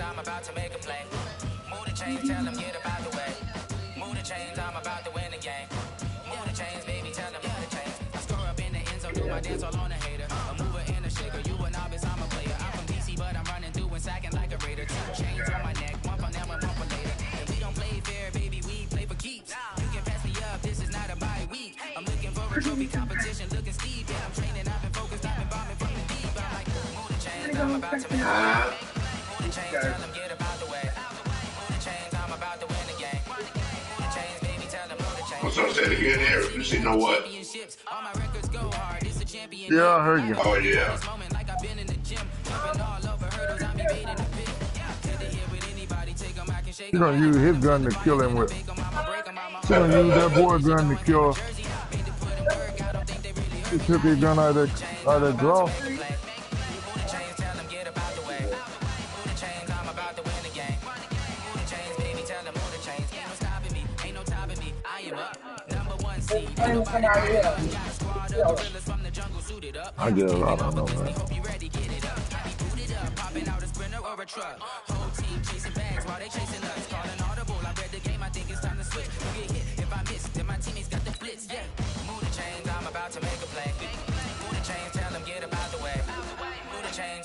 I'm about to make a play. Move the chains, tell them get up out the way. Move the chains, I'm about to win the game. Move the chains, baby, tell them move the chains. I score up in the end zone, do my dance all on a hater. A mover and a shaker, you a novice, I'm a player. I'm from DC, but I'm running through and sacking like a raider. 2 chains on my neck, one for now and one for later. And we don't play fair, baby, we play for keeps. You can pass me up, this is not a bye week. I'm looking for a trophy competition, looking steep. Yeah, I'm training, I've been focused, I've been bombing from the deep. I'm like, move the chains, I'm about to make a play. Move the chains, tell them get up out the way. Move the chains, I'm about to win the game. Move the chains, baby, tell them move the chains. What's up, say it again here? You see, know what? Yeah, I heard you. Oh, yeah. He's gonna use his gun to kill him with. He's gonna use that boy's gun to kill. He took his gun out of the drawer. I guess I don't know, man.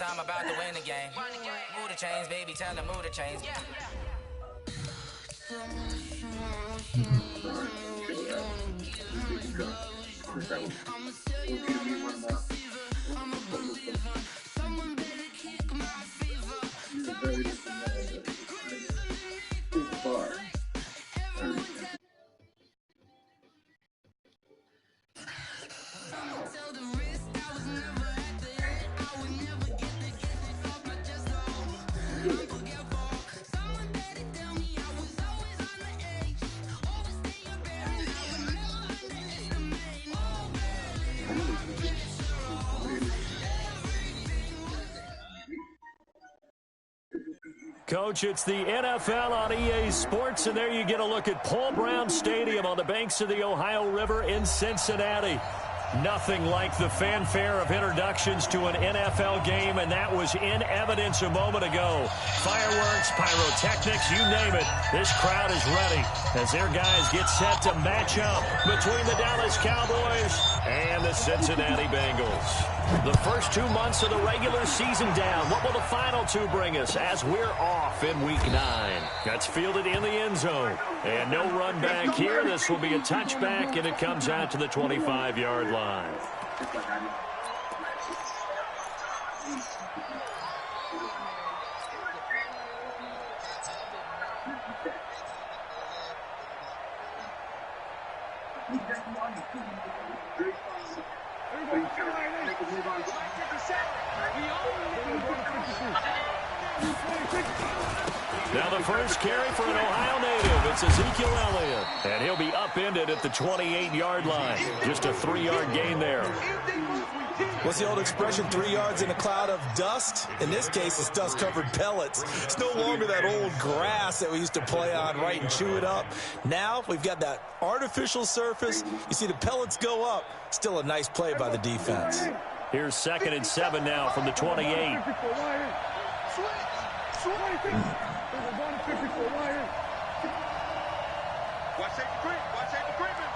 I'm about to win the game. Move the chains, baby, tell them move the chains. Coach, it's the NFL on EA Sports, and there you get a look at Paul Brown Stadium on the banks of the Ohio River in Cincinnati. Nothing like the fanfare of introductions to an NFL game, and that was in evidence a moment ago. Fireworks, pyrotechnics, you name it. This crowd is ready as their guys get set to match up between the Dallas Cowboys and the Cincinnati Bengals. The first 2 months of the regular season down. What will the final 2 bring us as we're off in Week 9? That's fielded in the end zone. And no run back here. This will be a touchback, and it comes out to the 25-yard line. Now the first carry for an Ohio native. It's Ezekiel Elliott. And he'll be upended at the 28-yard line. Just a 3-yard gain there. What's the old expression, 3 yards in a cloud of dust? In this case, it's dust-covered pellets. It's no longer that old grass that we used to play on, right, and chew it up. Now we've got that artificial surface. You see the pellets go up. Still a nice play by the defense. Here's 2nd and 7 now from the 28. Watch safety creep. Watch safety creeping.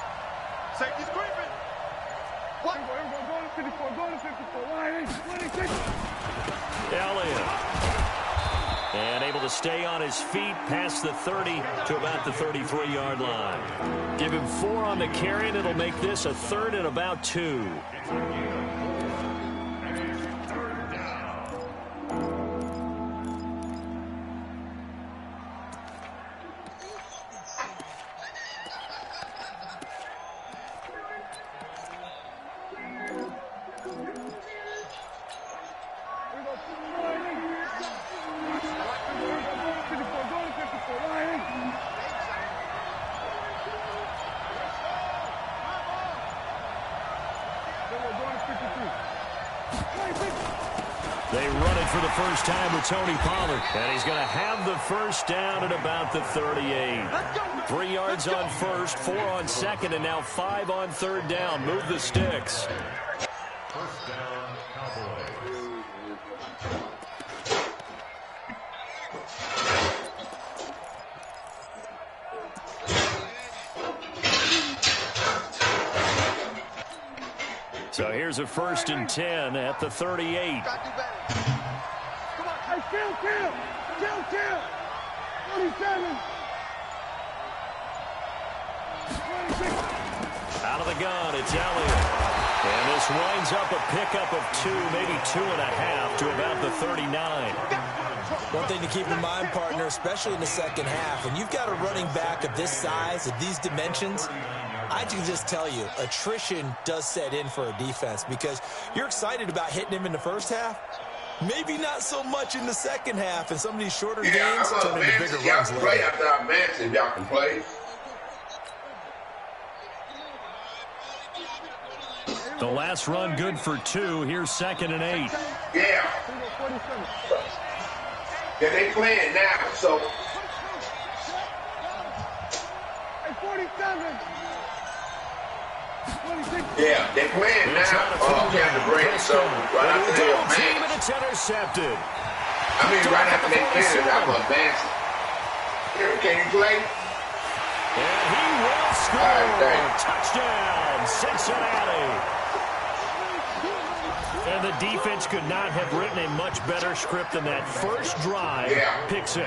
Safety's creeping. What? Elliott. And able to stay on his feet past the 30 to about the 33-yard line. Give him 4 on the carry, and it'll make this a 3rd and about 2. They run it for the first time with Tony Pollard. And he's going to have the first down at about the 38. 3 yards on first, 4 on second, and now 5 on third down. Move the sticks. First down, Cowboys. So here's a 1st and 10 at the 38. Come on, hey, kill. 27. Out of the gun, it's Elliott. And this winds up a pickup of 2, maybe 2.5 to about the 39. One thing to keep in mind, partner, especially in the second half, when you've got a running back of this size, of these dimensions, I can just tell you, attrition does set in for a defense because you're excited about hitting him in the first half. Maybe not so much in the second half, and some of these shorter games turn into bigger runs later. Play after I match if y'all can play. The last run good for 2. Here's 2nd and 8. Yeah, they playing now, so. Hey, 47. Yeah, they playing now. Have to bring it, so right after they Team, and advance. it's intercepted. I mean, right after they finish, I'm advancing. Here, can you play? And he will score. All right, Touchdown, Cincinnati. And the defense could not have written a much better script than that first drive. Yeah. Pick 6.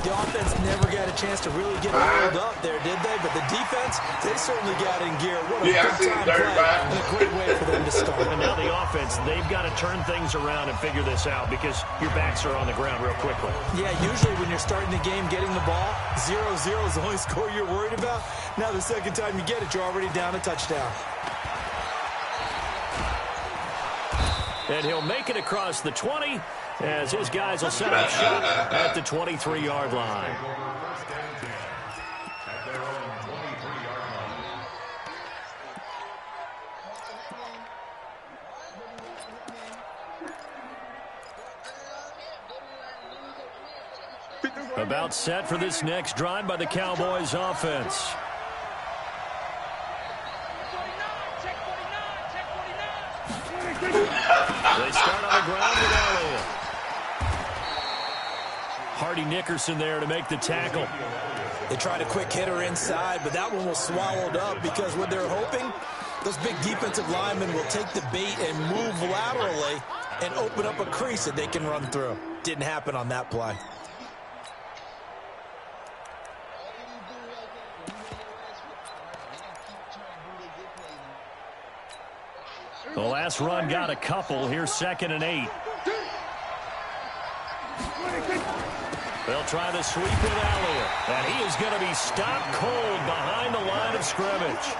The offense never got a chance to really get rolled up there, did they? But the defense, they certainly got in gear. What a big-time play and a great way for them to start. And now the offense, they've got to turn things around and figure this out because your backs are on the ground real quickly. Yeah, usually when you're starting the game getting the ball, 0-0 is the only score you're worried about. Now the second time you get it, you're already down a touchdown. And he'll make it across the 20 as his guys will set up shop at the 23-yard line. First and 10 at their own 23-yard line. About set for this next drive by the Cowboys offense. They start on the ground with Elliott. Hardy Nickerson there to make the tackle. They tried a quick hitter inside, but that one was swallowed up because what they're hoping, those big defensive linemen will take the bait and move laterally and open up a crease that they can run through. Didn't happen on that play. The last run got a couple. Here's 2nd and 8. They'll try the sweep with Elliott. And he is going to be stopped cold behind the line of scrimmage.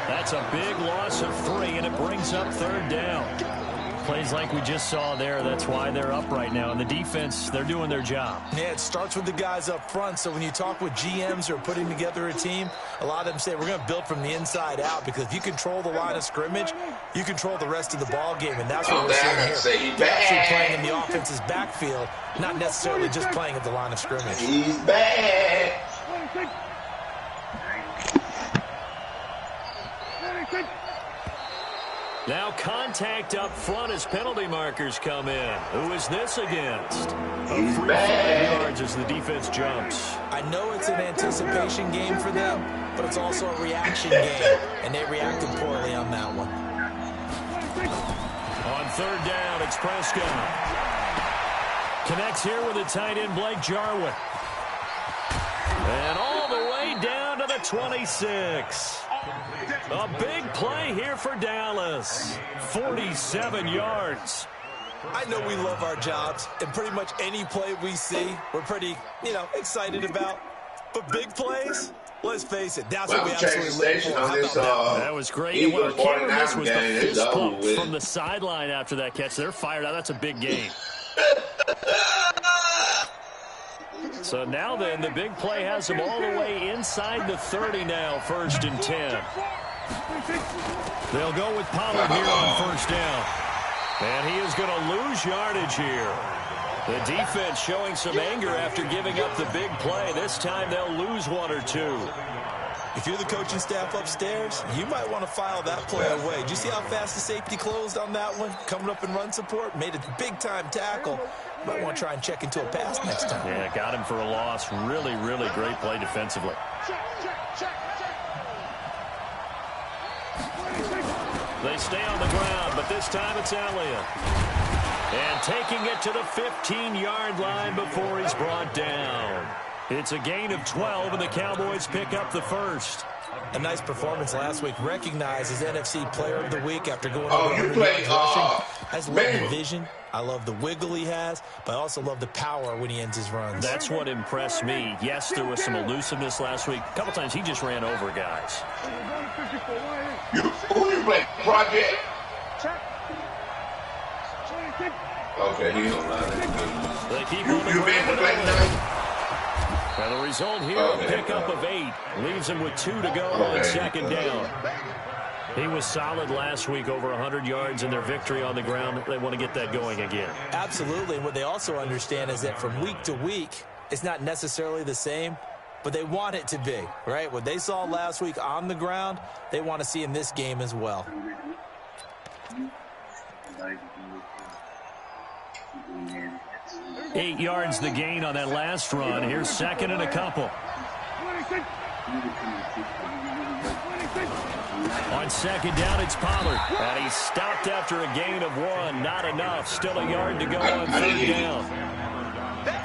That's a big loss of 3, and it brings up 3rd down. Plays like we just saw there. That's why they're up right now. And the defense, they're doing their job. Yeah, it starts with the guys up front. So when you talk with GMs who are putting together a team, a lot of them say we're going to build from the inside out because if you control the line of scrimmage, you control the rest of the ball game, and that's what we're seeing here. They're actually playing in the offense's backfield, not necessarily just playing at the line of scrimmage. He's bad. Now contact up front as penalty markers come in. Who is this against? A free 5 yards as the defense jumps. I know it's an anticipation game for them, but it's also a reaction game, and they reacted poorly on that one. On 3rd down, it's Prescott. Connects here with the tight end, Blake Jarwin. And all the way down to the 26. A big play here for Dallas. 47 yards. I know we love our jobs, and pretty much any play we see, we're pretty, excited about. But big plays, let's face it, that's what we absolutely look for. How about that? That was great. And what I can't miss was the fist pump from the sideline after that catch. They're fired out. That's a big game. So now then, the big play has them all the way inside the 30 now, 1st and 10. They'll go with Pollard here on 1st down. And he is going to lose yardage here. The defense showing some anger after giving up the big play. This time they'll lose one or two. If you're the coaching staff upstairs, you might want to file that play away. Do you see how fast the safety closed on that one? Coming up in run support, made a big-time tackle. Might want to try and check into a pass next time. Yeah, got him for a loss. Really, really great play defensively. They stay on the ground, but this time it's Elliott. And taking it to the 15-yard line before he's brought down. It's a gain of 12, and the Cowboys pick up the first. A nice performance last week. Recognized as NFC Player of the Week after going Oh, over you 100 play, yards rushing. I just love man. the vision. I love the wiggle he has, but I also love the power when he ends his runs. That's what impressed me. Yes, there was some elusiveness last week. A couple times he just ran over guys. Who you play? Project? Okay, he's on line. They keep on the You been to play ground. tonight? And the result here, a pickup of 8. Leaves him with 2 to go on second down. He was solid last week, over 100 yards in their victory on the ground. They want to get that going again. Absolutely. And what they also understand is that from week to week, it's not necessarily the same, but they want it to be, right? What they saw last week on the ground, they want to see in this game as well. 8 yards the gain on that last run. Here's second and a couple. On second down, it's Pollard. And he's stopped after a gain of 1. Not enough. Still a yard to go on third down.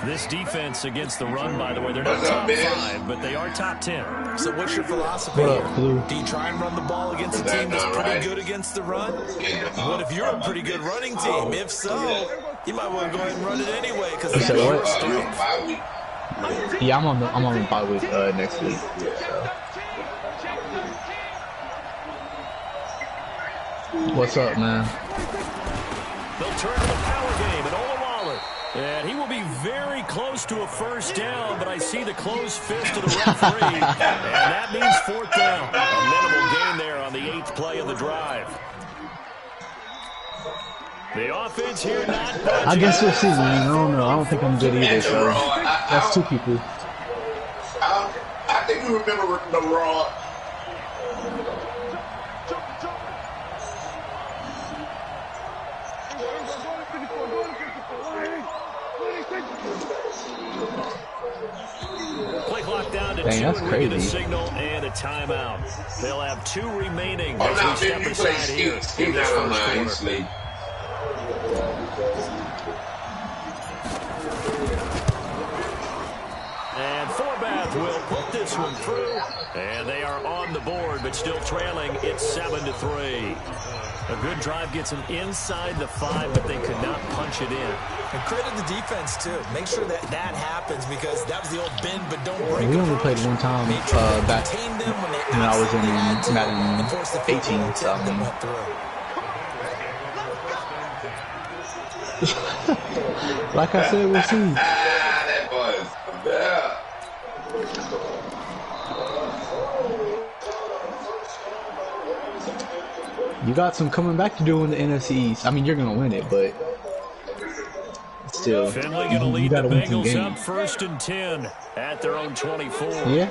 This defense against the run, by the way, they're not top 5, but they are top 10. So what's your philosophy here? Do you try and run the ball against a team that's pretty good against the run? What if you're a pretty good running team? If so, you might want to go ahead and run it anyway because that's your strength. Yeah, I'm on the bye week next week. What's up, man? They'll turn to the power game and Olawale. And he will be very close to a first down, but I see the closed fist of the referee. And that means fourth down. A minimal gain there on the 8th play of the drive. The offense here not budging. I guess we'll see, man. I don't know. I don't think I'm good either, so that's 2 people. I think you remember the Raw. Play clock down to 2, Dang, that's and we get a crazy. signal and a timeout. They'll have 2 remaining Oh, as no, we step you aside play here. Steve in this down on first line, quarter. sleep. And Forbath will put this one through. And they are on the board, but still trailing. It's 7-3. A good drive gets them inside the 5, but they could not punch it in. And credit the defense, too. Make sure that that happens because that was the old bend but don't break. We only played one time back when I was in Madden 18, so I mean. Like I said, we'll see. That was, yeah. You got some coming back to do in the NFC East. I mean, you're gonna win it, but still, Finley going to you lead the gotta win some Bengals up games. 1st and 10 at their own 24. Yeah.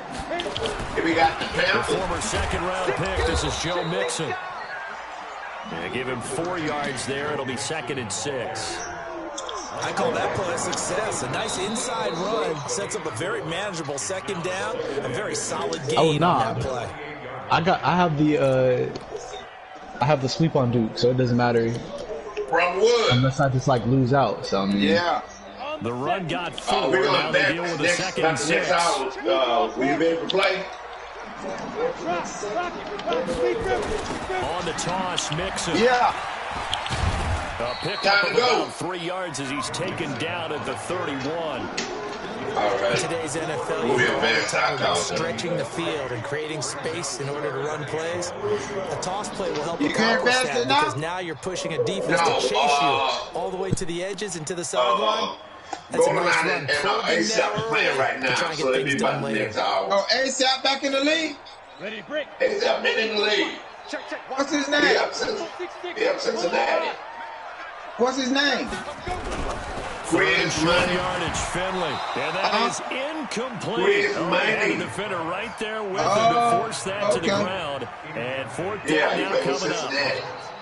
Here we got the The Panthers. former second-round pick, this is Joe Mixon. They give him 4 yards there. It'll be 2nd and 6. I call that play a success. A nice inside run sets up a very manageable second down. A very solid gain on that play. I have the sweep on Duke, so it doesn't matter From Wood. unless I just like lose out. So I mean, Yeah. The run got 4. We're Now going they deal with a next 2nd and 6. hour. Will you be able to play? On the toss, Mixon. Yeah. A pickup Time of to go. about 3 yards as he's taken down at the 31. All right. In today's NFL, We'll be you hear all the advanced time about tackle. stretching the field and creating space in order to run plays. A toss play will help You can't accomplish pass that it now? because now you're pushing a defense No, to chase you all the way to the edges and to the sideline. That's a Goldenlion nice run. and Probing ASAP that playing early right to now, try and so get it'll things be done about the later. next hour. Oh, ASAP back in the league? ASAP been in the league. What's his name? He up Cincinnati. What's his name? Chris yardage, Finley. And that is incomplete. They had a defender right there with him to force that to the ground. And fourth down now coming up.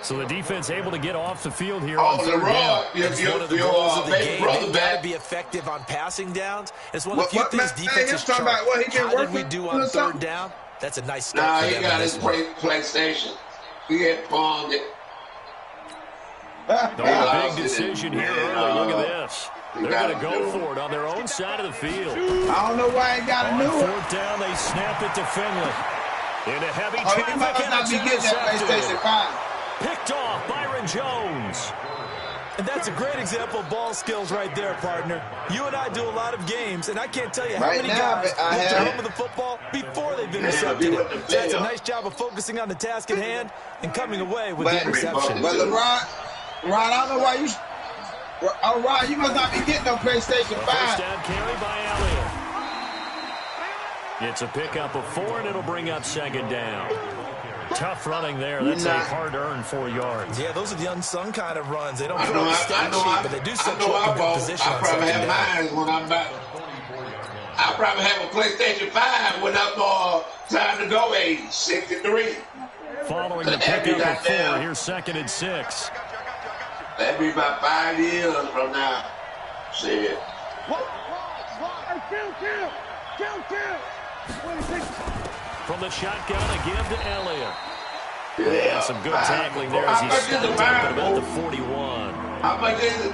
So the defense able to get off the field here on third down. It's one of the goals of the game. They've got to be effective on passing downs. It's one of the few things defenses try. How did we do on third down? That's a nice start. Nah, he got his PlayStation. He had pawned it. A big decision here early. Look at this. They're going to go for it on their own side of the field. I don't know why he got a new one. Fourth down, they snap it to Finley. Into heavy traffic. He must not be getting that PlayStation 5. Picked off Byron Jones. And that's a great example of ball skills right there, partner. You and I do a lot of games, and I can't tell you how many guys get to home with the football before they've intercepted it. That's a nice job of focusing on the task at hand and coming away with the interception. But Ron, I don't know why you... Oh, Ron, you must not be getting no PlayStation 5. First down carry by Elliott. It's a pickup of 4, and it'll bring up second down. Tough running there. That's a hard-earned 4 yards. Yeah, those are the unsung kind of runs. They don't put on the stat sheet, but they do set you up in good position. I probably have mine when I'm back. I probably have a PlayStation 5 when I'm time to go age, 63. Following the pickup of 4, here's second and 6. That'd be about 5 years from now. Shit. From the shotgun, a give to Elliott. Yeah, some good tackling there as he stopped up at about the 41. How much is it?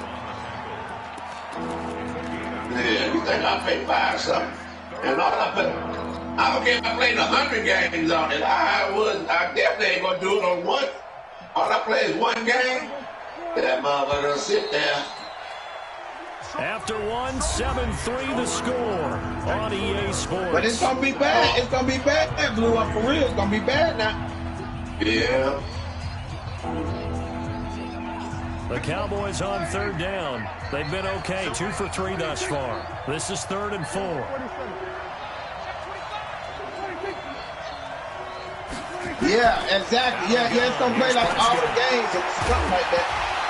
Yeah, you think I paid 5 something? And all I don't care if I played 100 games on it. I definitely ain't gonna do it on one. All I play is one game. That motherfucker will sit there. After 1, 7-3 the score on EA Sports. But it's going to be bad. It's going to be bad. That blew up for real. It's going to be bad now. Yeah. The Cowboys on third down. They've been okay. 2 for 3 thus far. This is 3rd and 4. Yeah, exactly. Yeah, it's going to play like all the games or something like that.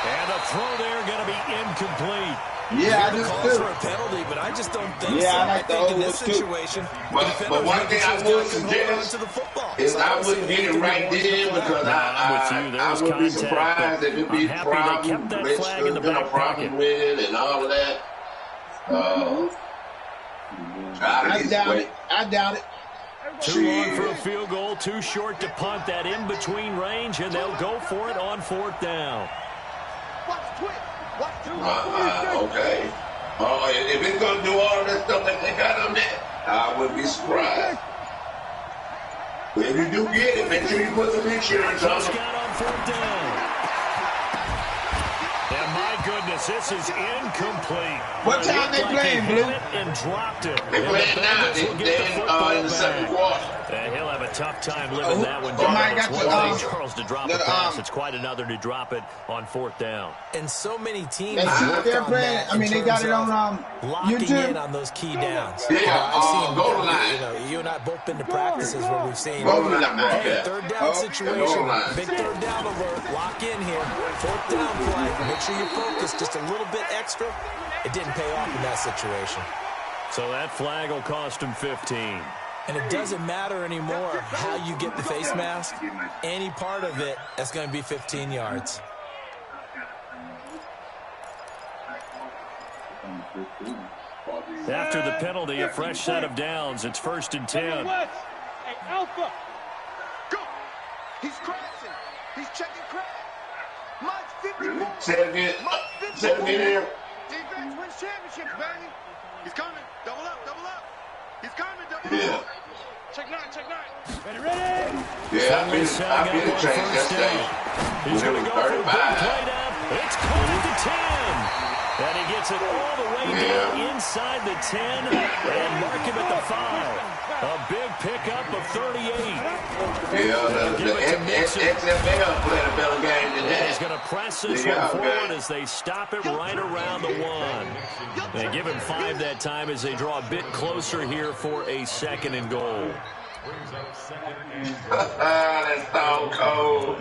And a throw there going to be incomplete. Yeah, I just calls for a penalty, but I just don't think so. I like think in this situation, but one thing I would suggest is I wouldn't get it right then because I would be surprised if it be a problem. There's been a problem with it and all of that. I doubt it. Too long for a field goal, too short to punt. That in-between range, and they'll go for it on 4th down. Okay. If it's going to do all that stuff that they got on there, I wouldn't be surprised. But if you do get it, make sure you put some insurance on it. Scott on 4th down. And my goodness, this is incomplete. What time they playing, Blue? And dropped it. They playing now. They're in the second quarter. He'll have a tough time living that one down. It's one thing, Charles, to drop a pass. It's quite another to drop it on 4th down. And so many teams they're playing. I mean, they got it on locking YouTube. in on those key downs. Yeah, I've seen Goldenlion. you and I both been to practices where we've seen Goldenlion. third down situation, big third down alert, lock in here, 4th down play. Make sure you focus just a little bit extra. It didn't pay off in that situation. So that flag will cost him 15. And it doesn't matter anymore how you get the face mask. Any part of it, that's going to be 15 yards. After the penalty, a fresh set of downs. It's 1st and 10. Hey, Alpha. Go. He's crashing. He's checking crash. Mike's 54. Say it again here. Defense wins championships, baby. He's coming. Double up, double up. He's coming, double up. Check 9, check 9. Ready? Yeah, I've been a change that stage. He's going to go for a big play down. It's caught at the 10. And he gets it all the way down inside the 10 and mark him at the 5. A big pickup of 38. Yeah, the XFL played a better game than that. He's going to press this one forward as they stop it right around the 1. They give him 5 that time as they draw a bit closer here for a 2nd and goal. That's so cold.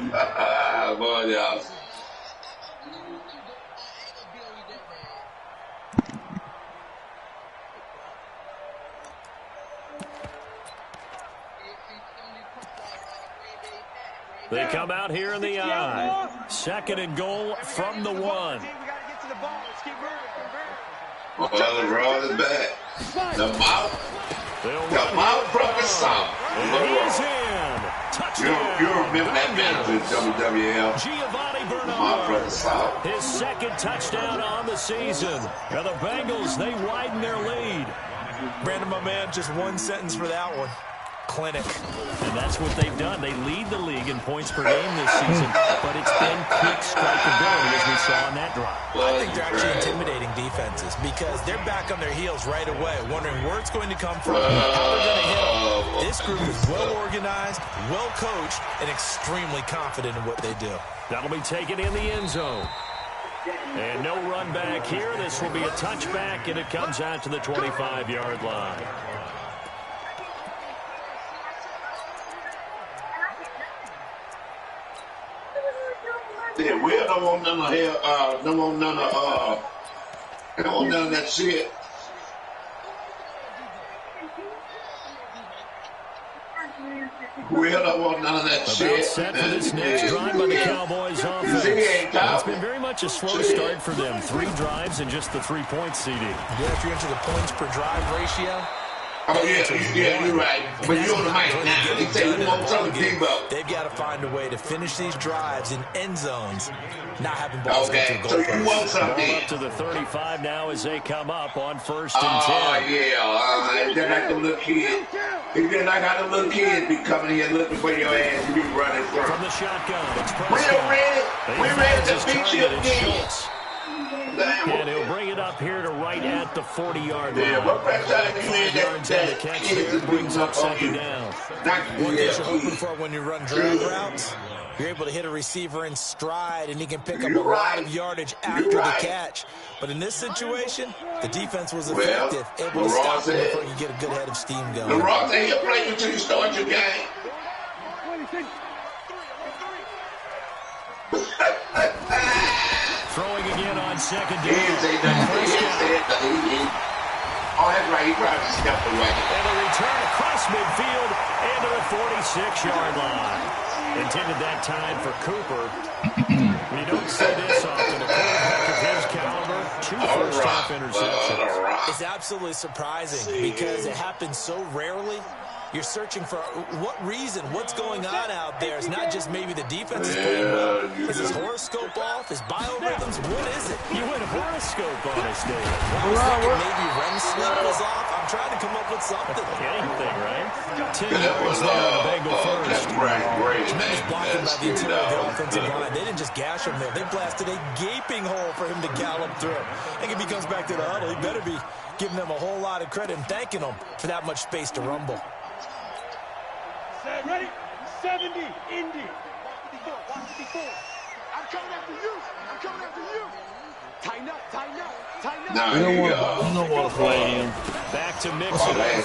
Boy, y'all. They come out here in the I. 2nd and goal from the 1. Well, the run is back. The mouth from the south. He's in. Touchdown. You remember that manager in WWL? Giovanni The mouth from the south. His 2nd touchdown on the season. Now the Bengals, they widen their lead. Brandon, my man, just one sentence for that one. Clinic. And that's what they've done. They lead the league in points per game this season, but it's been quick strikeability as we saw on that drive. I think they're actually intimidating defenses because they're back on their heels right away, wondering where it's going to come from, how they're going to hit them. This group is well organized, well coached, and extremely confident in what they do. That'll be taken in the end zone. And no run back here. This will be a touchback, and it comes out to the 25-yard line. Yeah, we don't want none of here. Don't want none of that shit. We don't want none of that shit. Set for this next drive by the Cowboys offense. It's been very much a slow start for them. 3 drives and just the 3 points, CD. Yeah, if you're into the points per drive ratio. Oh, yeah, you're right. But you're on the mic now. They say you want something deep up. They've got to find a way to finish these drives in end zones, not having balls go through goal so you want something. Up to the 35 now as they come up on 1st and 10. Oh, yeah. They're like the little kid. They're like how the little kids be coming here looking for your ass. You be running from the shotgun. We're ready to beat you again. And he'll bring it up here to right at the 40-yard line. 5 yards on the catch there, brings up 2nd down. What you're hoping for when you run drag routes, you're able to hit a receiver in stride, and he can pick up a lot of yardage after the catch. But in this situation, the defense was effective, able to stop him before you get a good head of steam going. The Ross ain't here playing until you start your game. Throwing again on 2nd down. He didn't say nothing. Oh, that's right. He probably stepped away. And a return across midfield into the 46-yard line. Intended that time for Cooper. We don't see this often. A quarterback of his caliber, 2 first-half interceptions. It's absolutely surprising because it happens so rarely. You're searching for what reason, what's going on out there. It's not just maybe the defense is playing well. Is his horoscope off? His biorhythms? What is it? You went a horoscope on us, Dave. I was thinking maybe REM sleep was off. I'm trying to come up with something. Anything, right? 10 yards there on the Bengal first. Tremendous blocking by the interior of the offensive line. They didn't just gash him there. They blasted a gaping hole for him to gallop through. I think if he comes back to the huddle, he better be giving them a whole lot of credit and thanking them for that much space to rumble. Ready? 70, Indy. 154, 154. I'm coming after you. I'm coming after you. Tighten up, tighten up, tighten up. No, you don't want to play him. Back to Mixon. And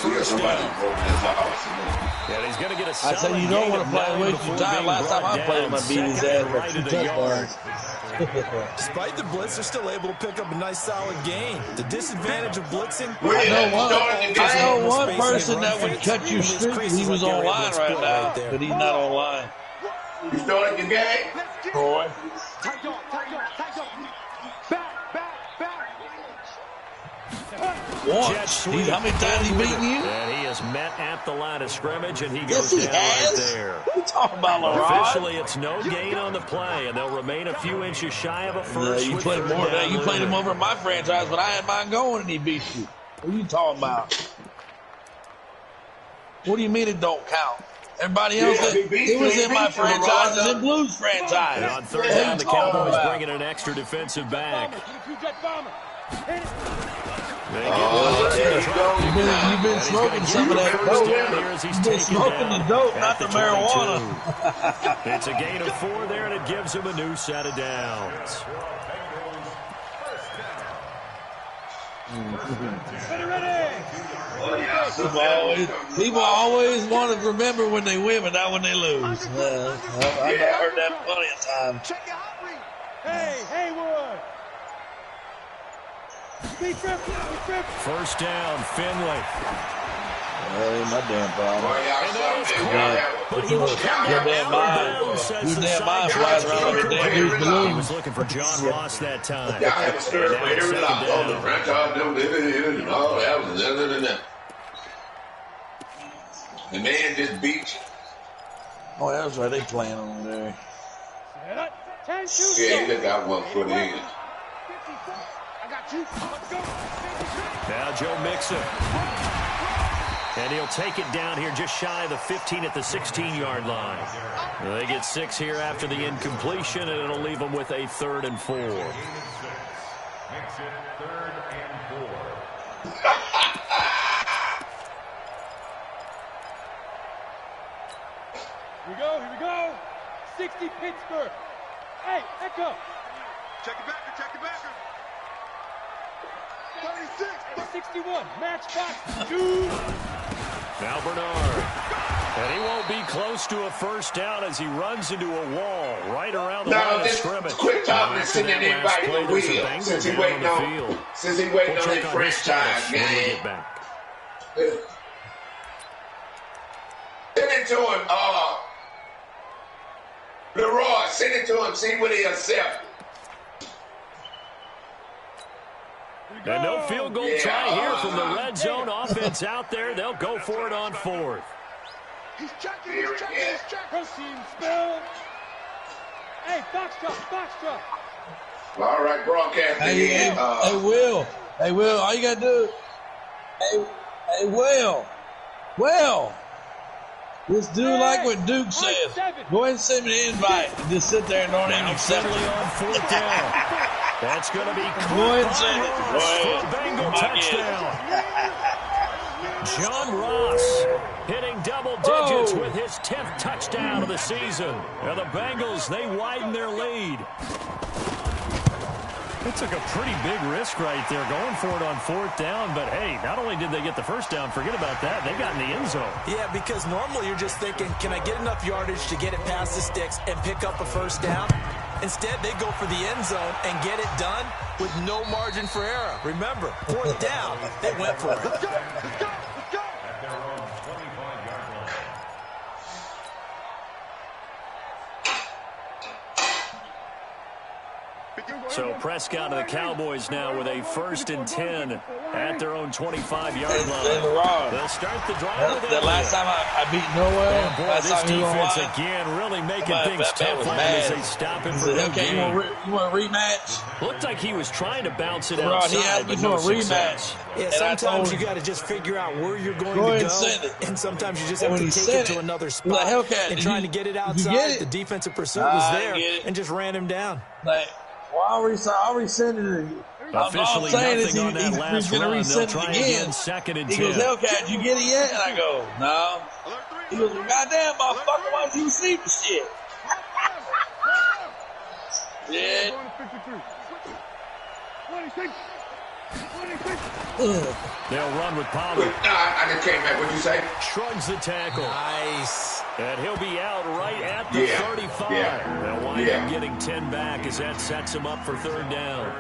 he's going to get a solid. I said you don't want to play him. Waste your time. Last time I played him, I beat his ass for 2 touchdowns. Despite the blitz, they're still able to pick up a nice solid gain. The disadvantage of blitzing. I know one person that would cut you straight. He was online right now, but he's not online. You started the game? Troy. Tight up, tight up, tight up. Back, back, back. Once. How many times he beaten you? And he is met at the line of scrimmage, and he goes down right there. What are you talking about, LeRod? Officially, it's no gain on the play, and they'll remain a few inches shy of a first. You played more than that. You played him over in my franchise, but I had mine going, and he beat you. What are you talking about? What do you mean it don't count? Everybody else, it was in my franchise and in Blues franchise. And on 3rd down, the Cowboys bringing an extra defensive back. You've been smoking some of that dope. You've been smoking the dope, not the marijuana. It's a gain of 4 there, and it gives him a new set of downs. People always want to remember when they win, but not when they lose. I've heard that plenty of times. Hey, Haywood. First down, Finley. my damn problem. Boy, y'all something. Y'all have But he will come Your down damn out of mind. bounds, says Your the damn mind's sideline. flying around like a damn huge He balloon. was looking for John Ross that time. Y'all have a stir for every lock on the franchise. Oh, that was the man just beat you. Oh, that's right. They playing on there. Yeah, he just got 1 foot in. I got you. Let's go. Now Joe Mixon. And he'll take it down here just shy of the 15 at the 16-yard line. They get 6 here after the incompletion, and it'll leave them with a 3rd and 4. Makes it 3rd and 4. Here we go. 60 Pittsburgh. Hey, Echo. Check it back. 36. 61. Matchbox 2. Now Bernard. And he won't be close to a first down as he runs into a wall right around the line of scrimmage. Quit talking and sending anybody the wheel since he waiting on his franchise game. Send it to him, Leroy, send it to him, see what he accepts. And no field goal try here from the red zone offense out there. They'll go for it on 4th. He's checking. Proceed, spill. Hey, box drop. All right, broadcast. Hey, Will. All you got to do. Hey, Will. Just do like what Duke says. Go ahead and send me the invite and just sit there and don't even accept it. On 4th down. That's going to be Go ahead and send it. Go ahead. Bengal touchdown. John Ross hitting double digits with his 10th touchdown of the season. And the Bengals, they widen their lead. They took a pretty big risk right there going for it on 4th down. But, hey, not only did they get the first down, forget about that, they got in the end zone. Yeah, because normally you're just thinking, can I get enough yardage to get it past the sticks and pick up a first down? Instead, they go for the end zone and get it done with no margin for error. Remember, 4th down, they went for it. Let's go. At their own 25-yard line. So Prescott and the Cowboys now with a 1st and 10 at their own 25-yard line. They'll start the drive with the last time I beat Noel. Boy, this defense again really making things tough for him as they stop him for no gain. You want a rematch? Looked like he was trying to bounce it outside, but no success. Yeah, sometimes you got to just figure out where you're going to go, and sometimes you just have to take it to another spot. And trying to get it outside, the defensive pursuit was there and just ran him down. Well, I already sent it. Officially nothing on that last run. They'll try again, 2nd and 10. He goes, Hellcat, you get it yet? And I go, no. He goes, goddamn, motherfucker, why don't you receive the shit? Yeah. 26. They'll run with Pollard. I just came back. What'd you say? Shrugs the tackle. Nice. And he'll be out right at the 35. They'll wind up getting 10 back as that sets him up for 3rd down.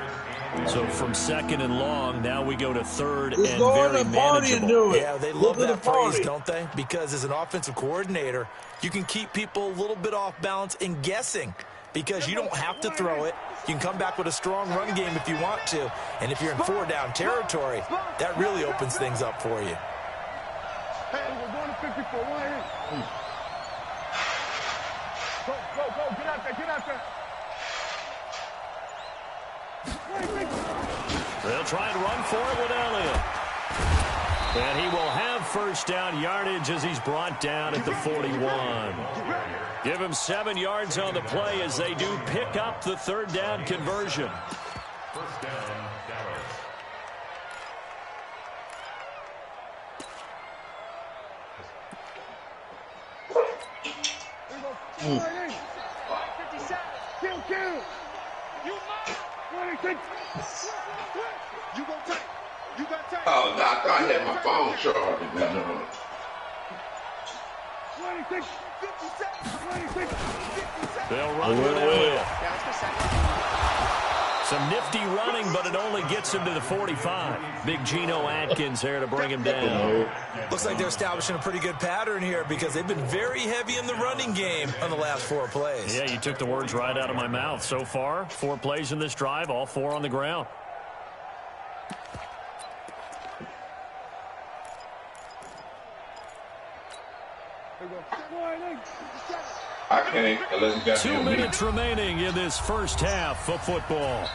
So from 2nd and long, now we go to 3rd and very manageable. Yeah, they love that phrase, don't they? Because as an offensive coordinator, you can keep people a little bit off balance and guessing because you don't have to throw it. You can come back with a strong run game if you want to. And if you're in 4-down territory, that really opens things up for you. Hey, we're going to 54. Go. Get out there. They'll try and run for it with Elliott. And he will have 1st down yardage as he's brought down at the 41. Give him 7 yards on the play as they do pick up the 3rd down conversion. 1st down, Dallas. Kill. You got take. Oh, Doc, I had my phone charged. 26. 57. They'll run with Elliott. Some nifty running, but it only gets him to the 45. Big Geno Atkins there to bring him down. Looks like they're establishing a pretty good pattern here because they've been very heavy in the running game on the last 4 plays. Yeah, you took the words right out of my mouth. So far, 4 plays in this drive, all 4 on the ground. I can't unless you got 2 minutes remaining in this first half of football.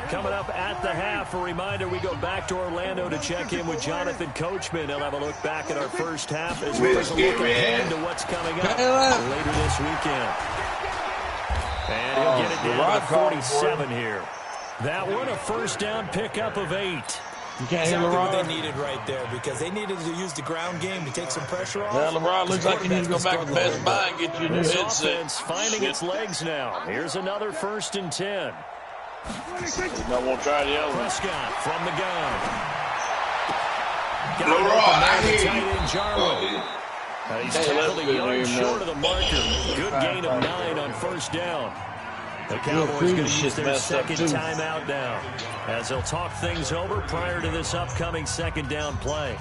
Coming up at the half, a reminder, we go back to Orlando to check in with Jonathan Coachman. He'll have a look back at our first half as well as a look ahead to what's coming up later this weekend. And he'll get it down to 47 here. That one, a first down pickup of 8. Exactly what they needed right there because they needed to use the ground game to take some pressure off. Well, LeBron looks like you need to go back to Best Buy and get you a new This headset. offense finding its legs now. Here's another 1st and 10. I won't try the other one. Prescott from the gun. Got LeBron, it open I there to hear tight you. end Jarwin. He's tackled a yard short of the marker. Good gain of 9 on first down. The Cowboys going to use their second timeout now as they'll talk things over prior to this upcoming second down play.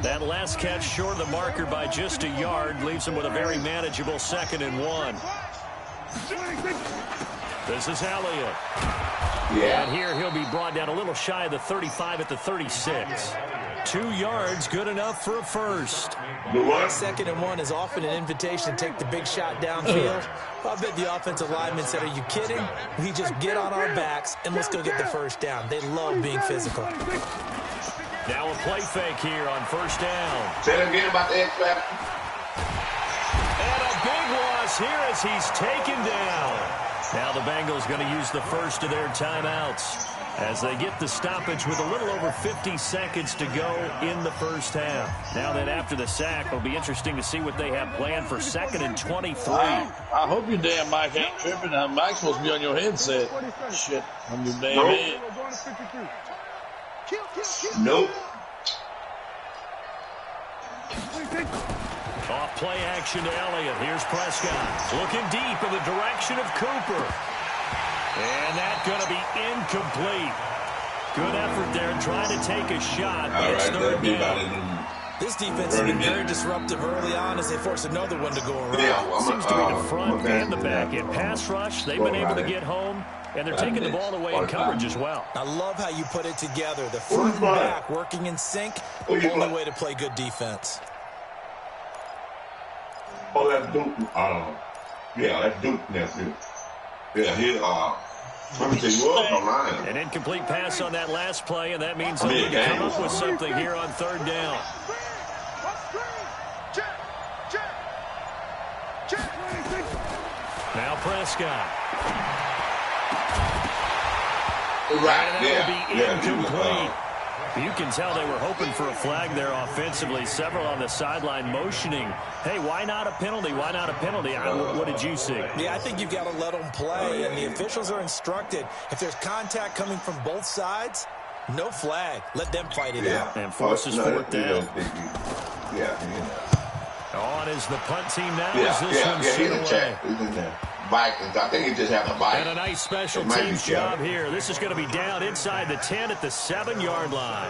That last catch short of the marker by just a yard leaves them with a very manageable 2nd and 1. This is Elliott. Yeah. And here he'll be brought down a little shy of the 35 at the 36. 2 yards, good enough for a first. 2nd and 1 is often an invitation to take the big shot downfield. I bet the offensive lineman said, are you kidding? We just get on our backs and let's go get the first down. They love being physical. Now a play fake here on first down. Say it again about the X-Factor. And a big loss here as he's taken down. Now the Bengals going to use the first of their timeouts as they get the stoppage with a little over 50 seconds to go in the first half. Now that after the sack, it'll be interesting to see what they have planned for 2nd and 23. I hope your damn mic ain't tripping. Mic's supposed to be on your headset. Shit, on your damn head. Nope. Off play action to Elliott. Here's Prescott. Looking deep in the direction of Cooper. And that's going to be incomplete. Good effort there trying to take a shot. All It's right, 3rd down. This defense has been very disruptive early on as they force another one to go around. Yeah, Seems to be the front and the back end. Pass rush, they've been able to get home, and they're taking the ball away in coverage as well. I love how you put it together. The front and back working in sync. Only way to play good defense. Oh, that's Duke. Yeah, that's Duke nephew. Yeah, let me tell you what, online. An incomplete pass on that last play, and that means they'll need to come up with something here on 3rd down. Now Prescott. Right, and that will be incomplete. You can tell they were hoping for a flag there offensively. Several on the sideline motioning, hey, why not a penalty? Why not a penalty? What did you see? Yeah, I think you've got to let them play, and the officials are instructed. If there's contact coming from both sides, no flag. Let them fight it out. And forces 4th down. Yeah. On is the punt team now. Is this one sent away? He's in there. I think he just had a bite. And a nice special teams job here. This is going to be down inside the 10 at the 7-yard line.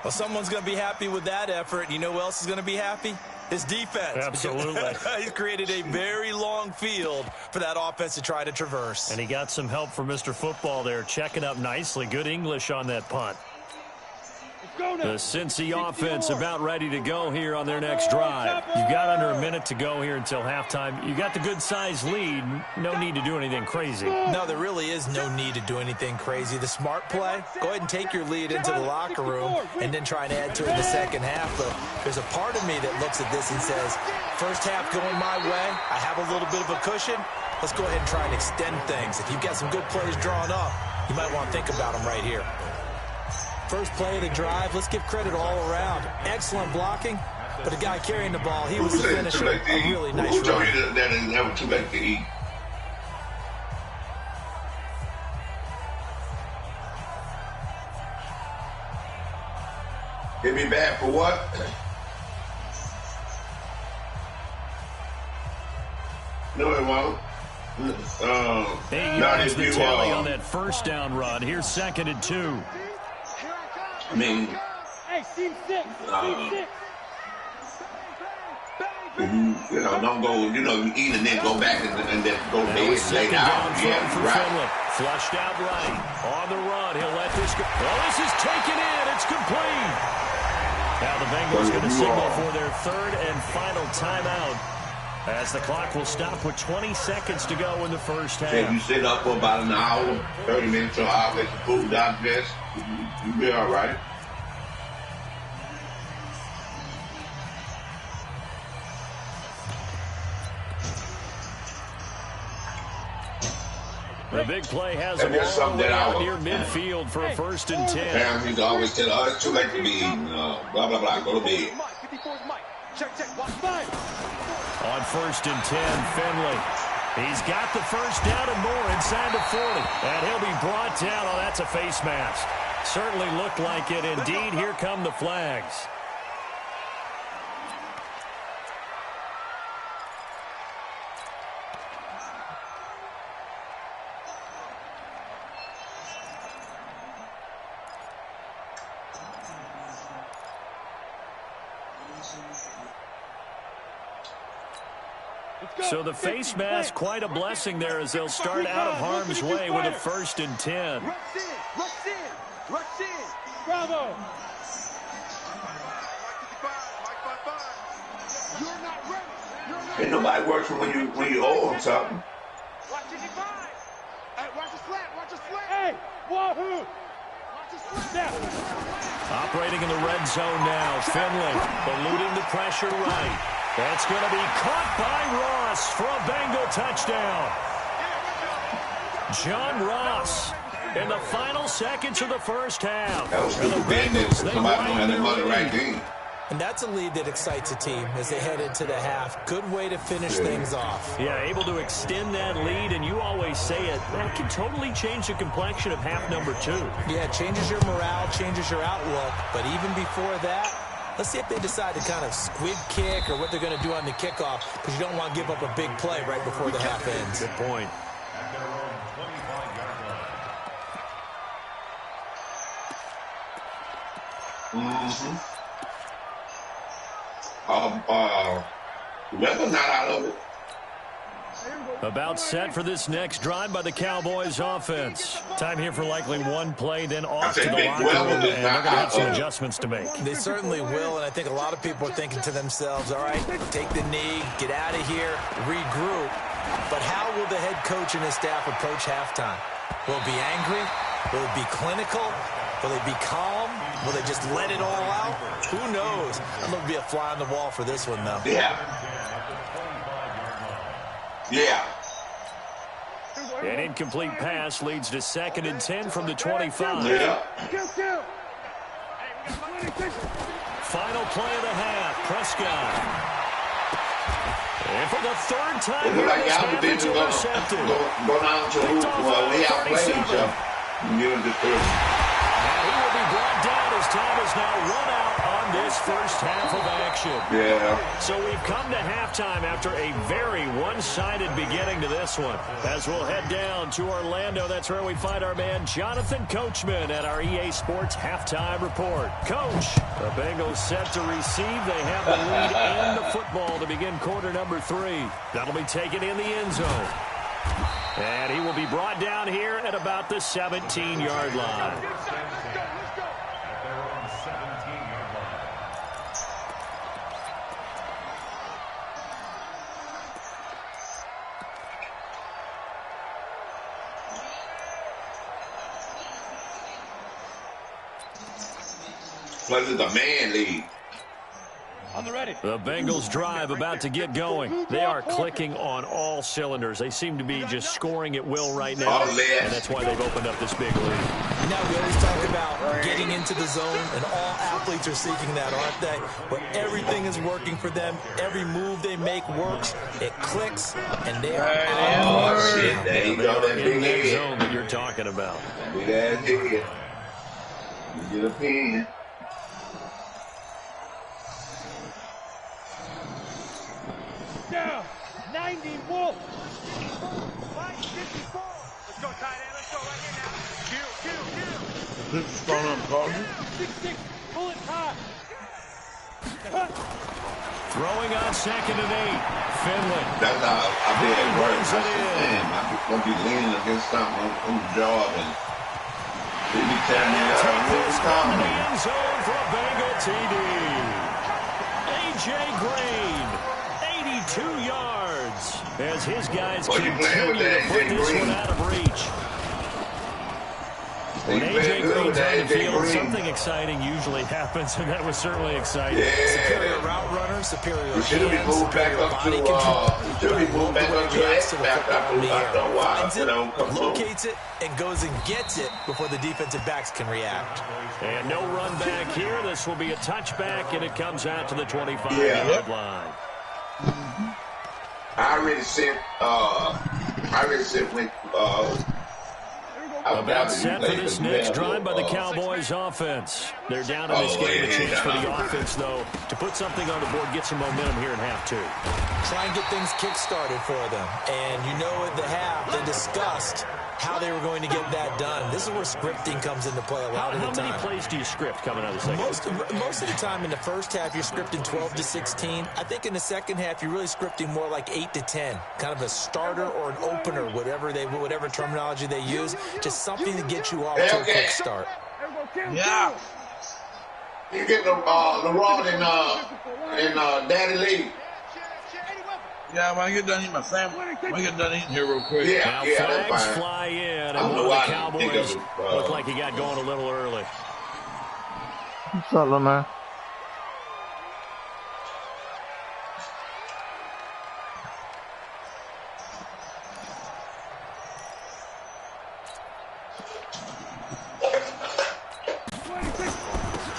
Well, someone's going to be happy with that effort. You know who else is going to be happy? His defense. Absolutely. He's created a very long field for that offense to try to traverse. And he got some help from Mr. Football there, checking up nicely. Good English on that punt. The Cincy offense about ready to go here on their next drive. You've got under a minute to go here until halftime. You got the good-sized lead. No need to do anything crazy. No, there really is no need to do anything crazy. The smart play, go ahead and take your lead into the locker room and then try and add to it in the second half. But there's a part of me that looks at this and says, first half going my way, I have a little bit of a cushion. Let's go ahead and try and extend things. If you've got some good plays drawn up, you might want to think about them right here. First play of the drive, let's give credit all around. Excellent blocking, but the guy carrying the ball, he was the finisher. A really nice run. That is never too late to eat. Hit me back for what? well. 8 yards the tally on that first down run. Here's 2nd and 2. I mean, you know, don't go, you know, you eat and then go back and then go bed and lay down. Yeah, right. Finley. Flushed out right. On the run. He'll let this go. Well, this is taken in. It's complete. Now the Bengals going to signal for their 3rd and final timeout as the clock will stop with 20 seconds to go in the first half. If you sit up for about an hour, 30 minutes to an hour, get your food digest, you'll be all right. The big play has him all the way out near midfield for a 1st and 10. Parents used to always tell us, it's too late to be eating, blah, blah, blah, go to bed. On 1st and 10, Finley. He's got the first down and more inside the 40. And he'll be brought down. Oh, that's a face mask. Certainly looked like it. Indeed, here come the flags. So the face mask, quite a blessing there as they'll start out of harm's way with a 1st and 10. Rush in. Bravo. You're not ready. Ain't nobody works for when you owe them something. Watch it divide. Hey, watch the slant. Watch the slant. Hey, wahoo. Watch the slant. Operating in the red zone now. Finley eluding the pressure right. That's going to be caught by Ross for a Bengal touchdown. John Ross in the final seconds of the first half. That was good business. Somebody don't have their money right there. And that's a lead that excites a team as they head into the half. Good way to finish things off. Yeah, able to extend that lead, and you always say it, that can totally change the complexion of half number 2. Yeah, it changes your morale, changes your outlook. But even before that, let's see if they decide to kind of squib kick or what they're going to do on the kickoff, because you don't want to give up a big play right before the half ends. Good point. Weather not out of it. About set for this next drive by the Cowboys offense. Time here for likely one play, then off to the locker room, and they're going to have some adjustments to make. They certainly will, and I think a lot of people are thinking to themselves, all right, take the knee, get out of here, regroup. But how will the head coach and his staff approach halftime? Will it be angry? Will it be clinical? Will they be calm? Will they just let it all out? Who knows? I'm going to be a fly on the wall for this one, though. Yeah. Yeah. An incomplete pass leads to 2nd and 10 from the 25. Yeah. Final play of the half. Prescott. And for the 3rd time, Like y'all it's intercepted. Go down to who they outplay each other. He will be brought down as time is now run out on this first half of action. Yeah. So we've come to halftime after a very one-sided beginning to this one. As we'll head down to Orlando, that's where we find our man Jonathan Coachman at our EA Sports Halftime Report. Coach, the Bengals set to receive. They have the lead and the football to begin quarter number 3. That'll be taken in the end zone. And he will be brought down here at about the 17-yard line. Plus it's a man league. On the ready. The Bengals drive about to get going. They are clicking on all cylinders. They seem to be just scoring at will right now. And that's why they've opened up this big lead. Now we always talk about getting into the zone, and all athletes are seeking that, aren't they? Where everything is working for them. Every move they make works. It clicks, and they are Oh, shit. There you go. That in big that head. zone that you're talking about. Big ass head. You get a pin. Down. 90 Wolf. Let's go, tight end. Let's go right here now. Kill. This is throwing up Carter. 6-6. Pull it high. Throwing on 2nd and 8. Finley. That's how I did it work. I said, damn, I'm going to be leaning against something on the jaw and he be tearing me up. Take this down to the end zone for a Bengal TD. A.J. Green, 82 yards, as his guys continue to put this one out of reach. When A.J. Green's on the field, something exciting usually happens, and that was certainly exciting. Yeah. Superior route runner, superior hands, superior body control. Should be moved back up to the X back after a while. Finds it, locates it, and goes and gets it before the defensive backs can react. And no run back here. This will be a touchback, and it comes out to the 25-yard line. I already said when about set for this next drive by the Cowboys offense. They're down in this game. A chance for the offense, though, to put something on the board, get some momentum here in half 2. Try and get things kick-started for them. And you know at the half, they discussed how they were going to get that done. This is where scripting comes into play a lot of the time. How many plays do you script coming out of the second? Most of the time in the first half, you're scripting 12 to 16. I think in the second half, you're really scripting more like 8 to 10. Kind of a starter or an opener, whatever terminology they use. Just something to get you off to a quick start. Yeah. You get the rod in Daddy Lee. Yeah, when I get done eating my sandwich, when I get done eating here real quick. Now flags fly in, and one of the Cowboys look like he got going a little early. What's up, little man?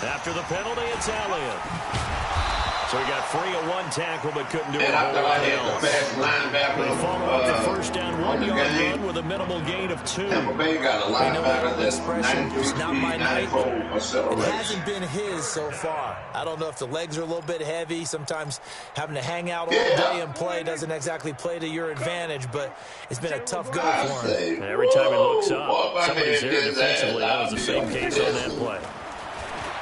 After the penalty, it's Elliott. So he got free of one tackle, but couldn't do a whole lot else. They follow up the first down 1-yard run with a minimal gain of 2. Tampa Bay got a linebacker that's 92 It's not my night. It acceleration. hasn't been his so far. I don't know if the legs are a little bit heavy. Sometimes having to hang out all day and play doesn't exactly play to your advantage, but it's been a tough go for him. Every time he looks up, somebody's there defensively. That was the same case on that play.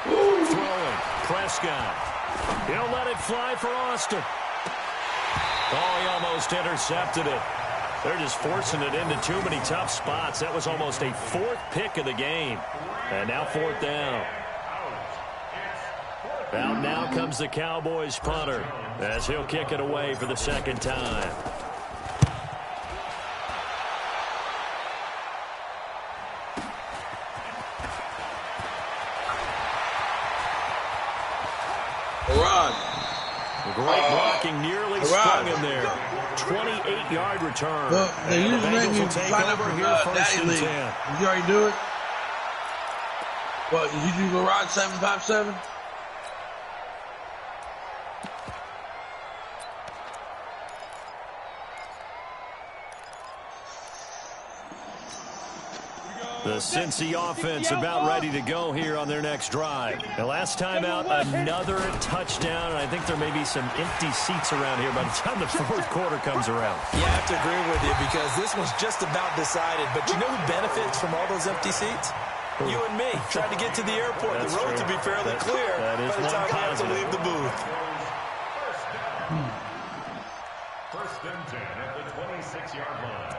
Throwing, Prescott. He'll let it fly for Austin. Oh, he almost intercepted it. They're just forcing it into too many tough spots. That was almost a 4th pick of the game. And now 4th down. Out now comes the Cowboys punter as he'll kick it away for the 2nd time. Great blocking, nearly sprung him there. 28-yard return. Well, they usually make me sign up for Daddy League. Did you already do it? What, did you do Garage 757? The Cincy offense about ready to go here on their next drive. The last time out, another touchdown, and I think there may be some empty seats around here by the time the 4th quarter comes around. Yeah, I have to agree with you because this one's just about decided. But you know who benefits from all those empty seats? You and me, trying to get to the airport. That's the roads will be fairly clear that is by the time we have to leave the booth. First and 10 at the 26-yard line.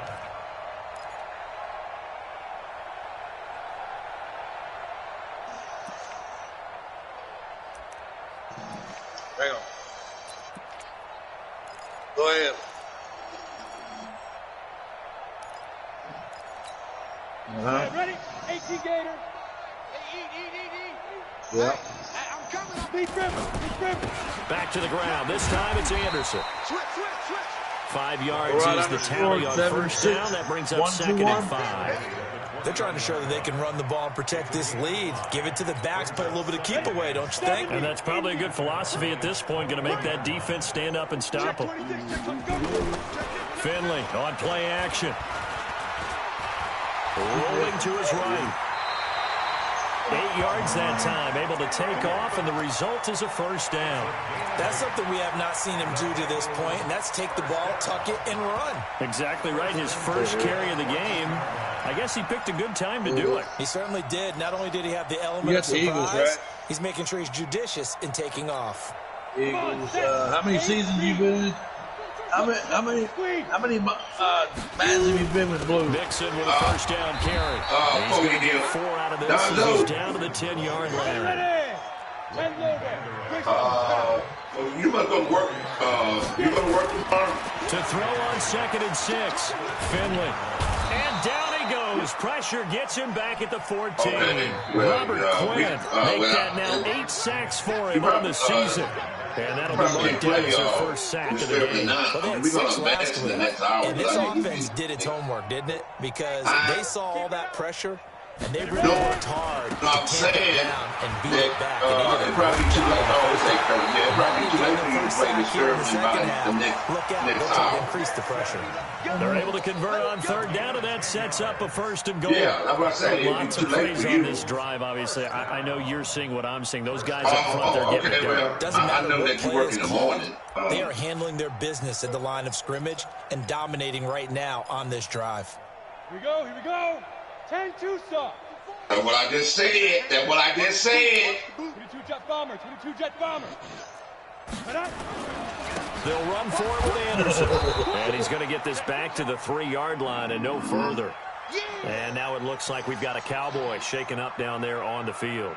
Hang on. Go ahead. Ready? 18 Gator. Yeah. I'm coming. Beat River. Back to the ground. This time it's Anderson. Switch. 5 yards is the tally on first down. That brings up 2nd and 5. They're trying to show that they can run the ball and protect this lead. Give it to the backs, play a little bit of keep away, don't you think? And that's probably a good philosophy at this point, going to make that defense stand up and stop them. Finley on play action. Rolling to his right. yards that time, able to take off, and the result is a first down. That's something we have not seen him do to this point, and that's take the ball, tuck it, and run. Exactly right. His first carry of the game. I guess he picked a good time to do it. He certainly did. Not only did he have the element of surprise, Eagles, right? he's making sure he's judicious in taking off. Eagles, how many seasons you been in? How many Madden have you been with Blue? Mixon with a first down carry. He's going to get 4 out of this as he's down to the 10-yard line. You must go to work. You go to work tomorrow? To throw on 2nd and 6. Finley. And down he goes. Pressure gets him back at the 14. Okay. Well, Robert Quinn make that now 8 sacks for him on the season. And that'll be marked down as their first sack of the game. Well, they had 6 last week, and this offense did its homework, didn't it? Because they saw all that pressure, and they really worked hard to tamp it down and beat it back. It's probably too late. Probably too late for you to play the Sherman by the next hour. Increase the pressure. They're able to convert on 3rd down, and that sets up a 1st and goal. Yeah, that's what I say. Lots of praise on this drive, obviously. I know you're seeing what I'm seeing. Those guys up front, they're getting it done. Doesn't matter I know what that you play work is in the called. morning. They are handling their business at the line of scrimmage and dominating right now on this drive. Here we go. 10-2 stop. That's what I just said. 22 jet bomber. They'll run for it with Anderson. And he's going to get this back to the 3-yard line and no further. And now it looks like we've got a Cowboy shaken up down there on the field.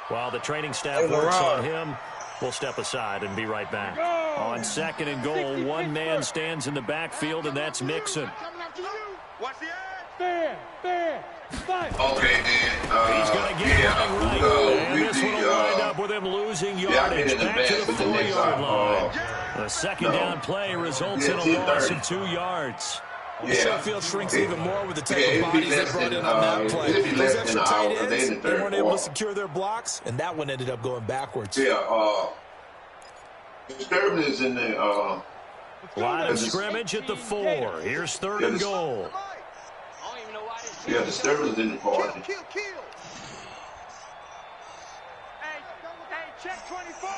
While the training staff works on him, we'll step aside and be right back. On 2nd and goal, one man stands in the backfield, and that's Mixon. Watch the ad. Fair. Okay, then. He's going to get it running right. And this one will wind up with him losing yardage back to the 4-yard line. The 2nd down play results in a loss of 2 yards. The field shrinks even more with the type of bodies they brought in on that play. Those extra tight ends, they weren't able to secure their blocks, and that one ended up going backwards. Sterling is in the line of scrimmage at the 4. Here's 3rd and goal. Yeah, the Sterling's in the party. Kill. Hey, check 24.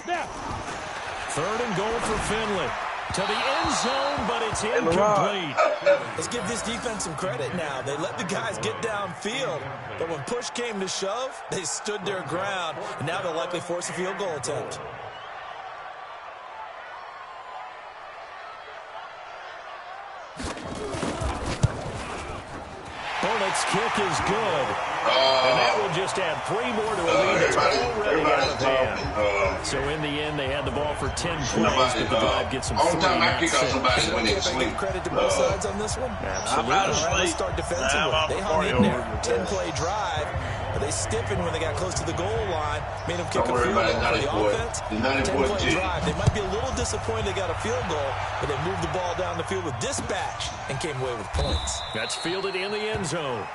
Snap. 3rd and goal for Finley. To the end zone, but it's incomplete. Let's give this defense some credit now. They let the guys get downfield, but when push came to shove, they stood their ground, and now they'll likely force a field goal attempt. Bullett's kick is good. And that will just add 3 more to a lead that's already out of hand. So in the end, they had the ball for 10 plays, but the drive gets them 3, not 6. Give credit to both sides on this one. Absolutely. All right, let's start defensively. They hung in there. 10-play drive. But they stiffened when they got close to the goal line, made them kick a field goal for the offense. 10-play drive. They might be a little disappointed they got a field goal, but they moved the ball down the field with dispatch and came away with points. That's fielded in the end zone.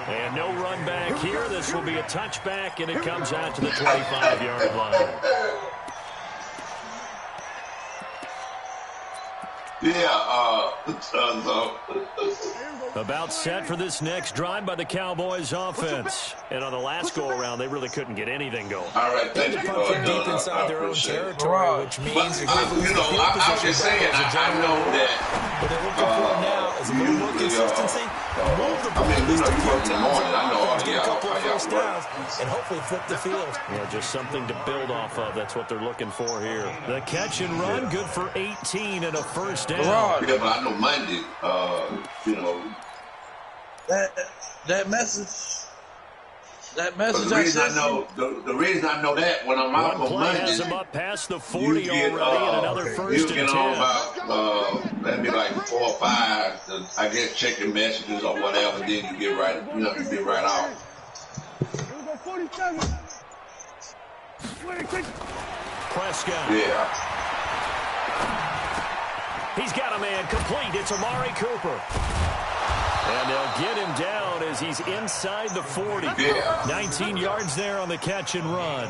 And no run back here. This will be a touchback, and it comes out to the 25-yard line. About set for this next drive by the Cowboys offense. And on the last go-around, they really couldn't get anything going. All right, thank you. Punt from deep inside their own territory, which means they're going to lose the field I'm position just saying, I know that. What they're looking for now is a little more consistency. Move the ball at least a few times on offense, get a couple of first downs, and hopefully flip the field. Yeah, just something to build off of. That's what they're looking for here. The catch and run, good for 18 and a first down. Yeah, but I know Monday, That message. The reason I know that when I'm out on Monday, has him up past the 40 already, and another first and 10. You get on about maybe like 4 or 5. I guess checking messages or whatever. Then you get right. You get right off. Prescott. Yeah. He's got a man complete. It's Amari Cooper. And they'll get him down as he's inside the 40. Yeah. 19 yards there on the catch and run.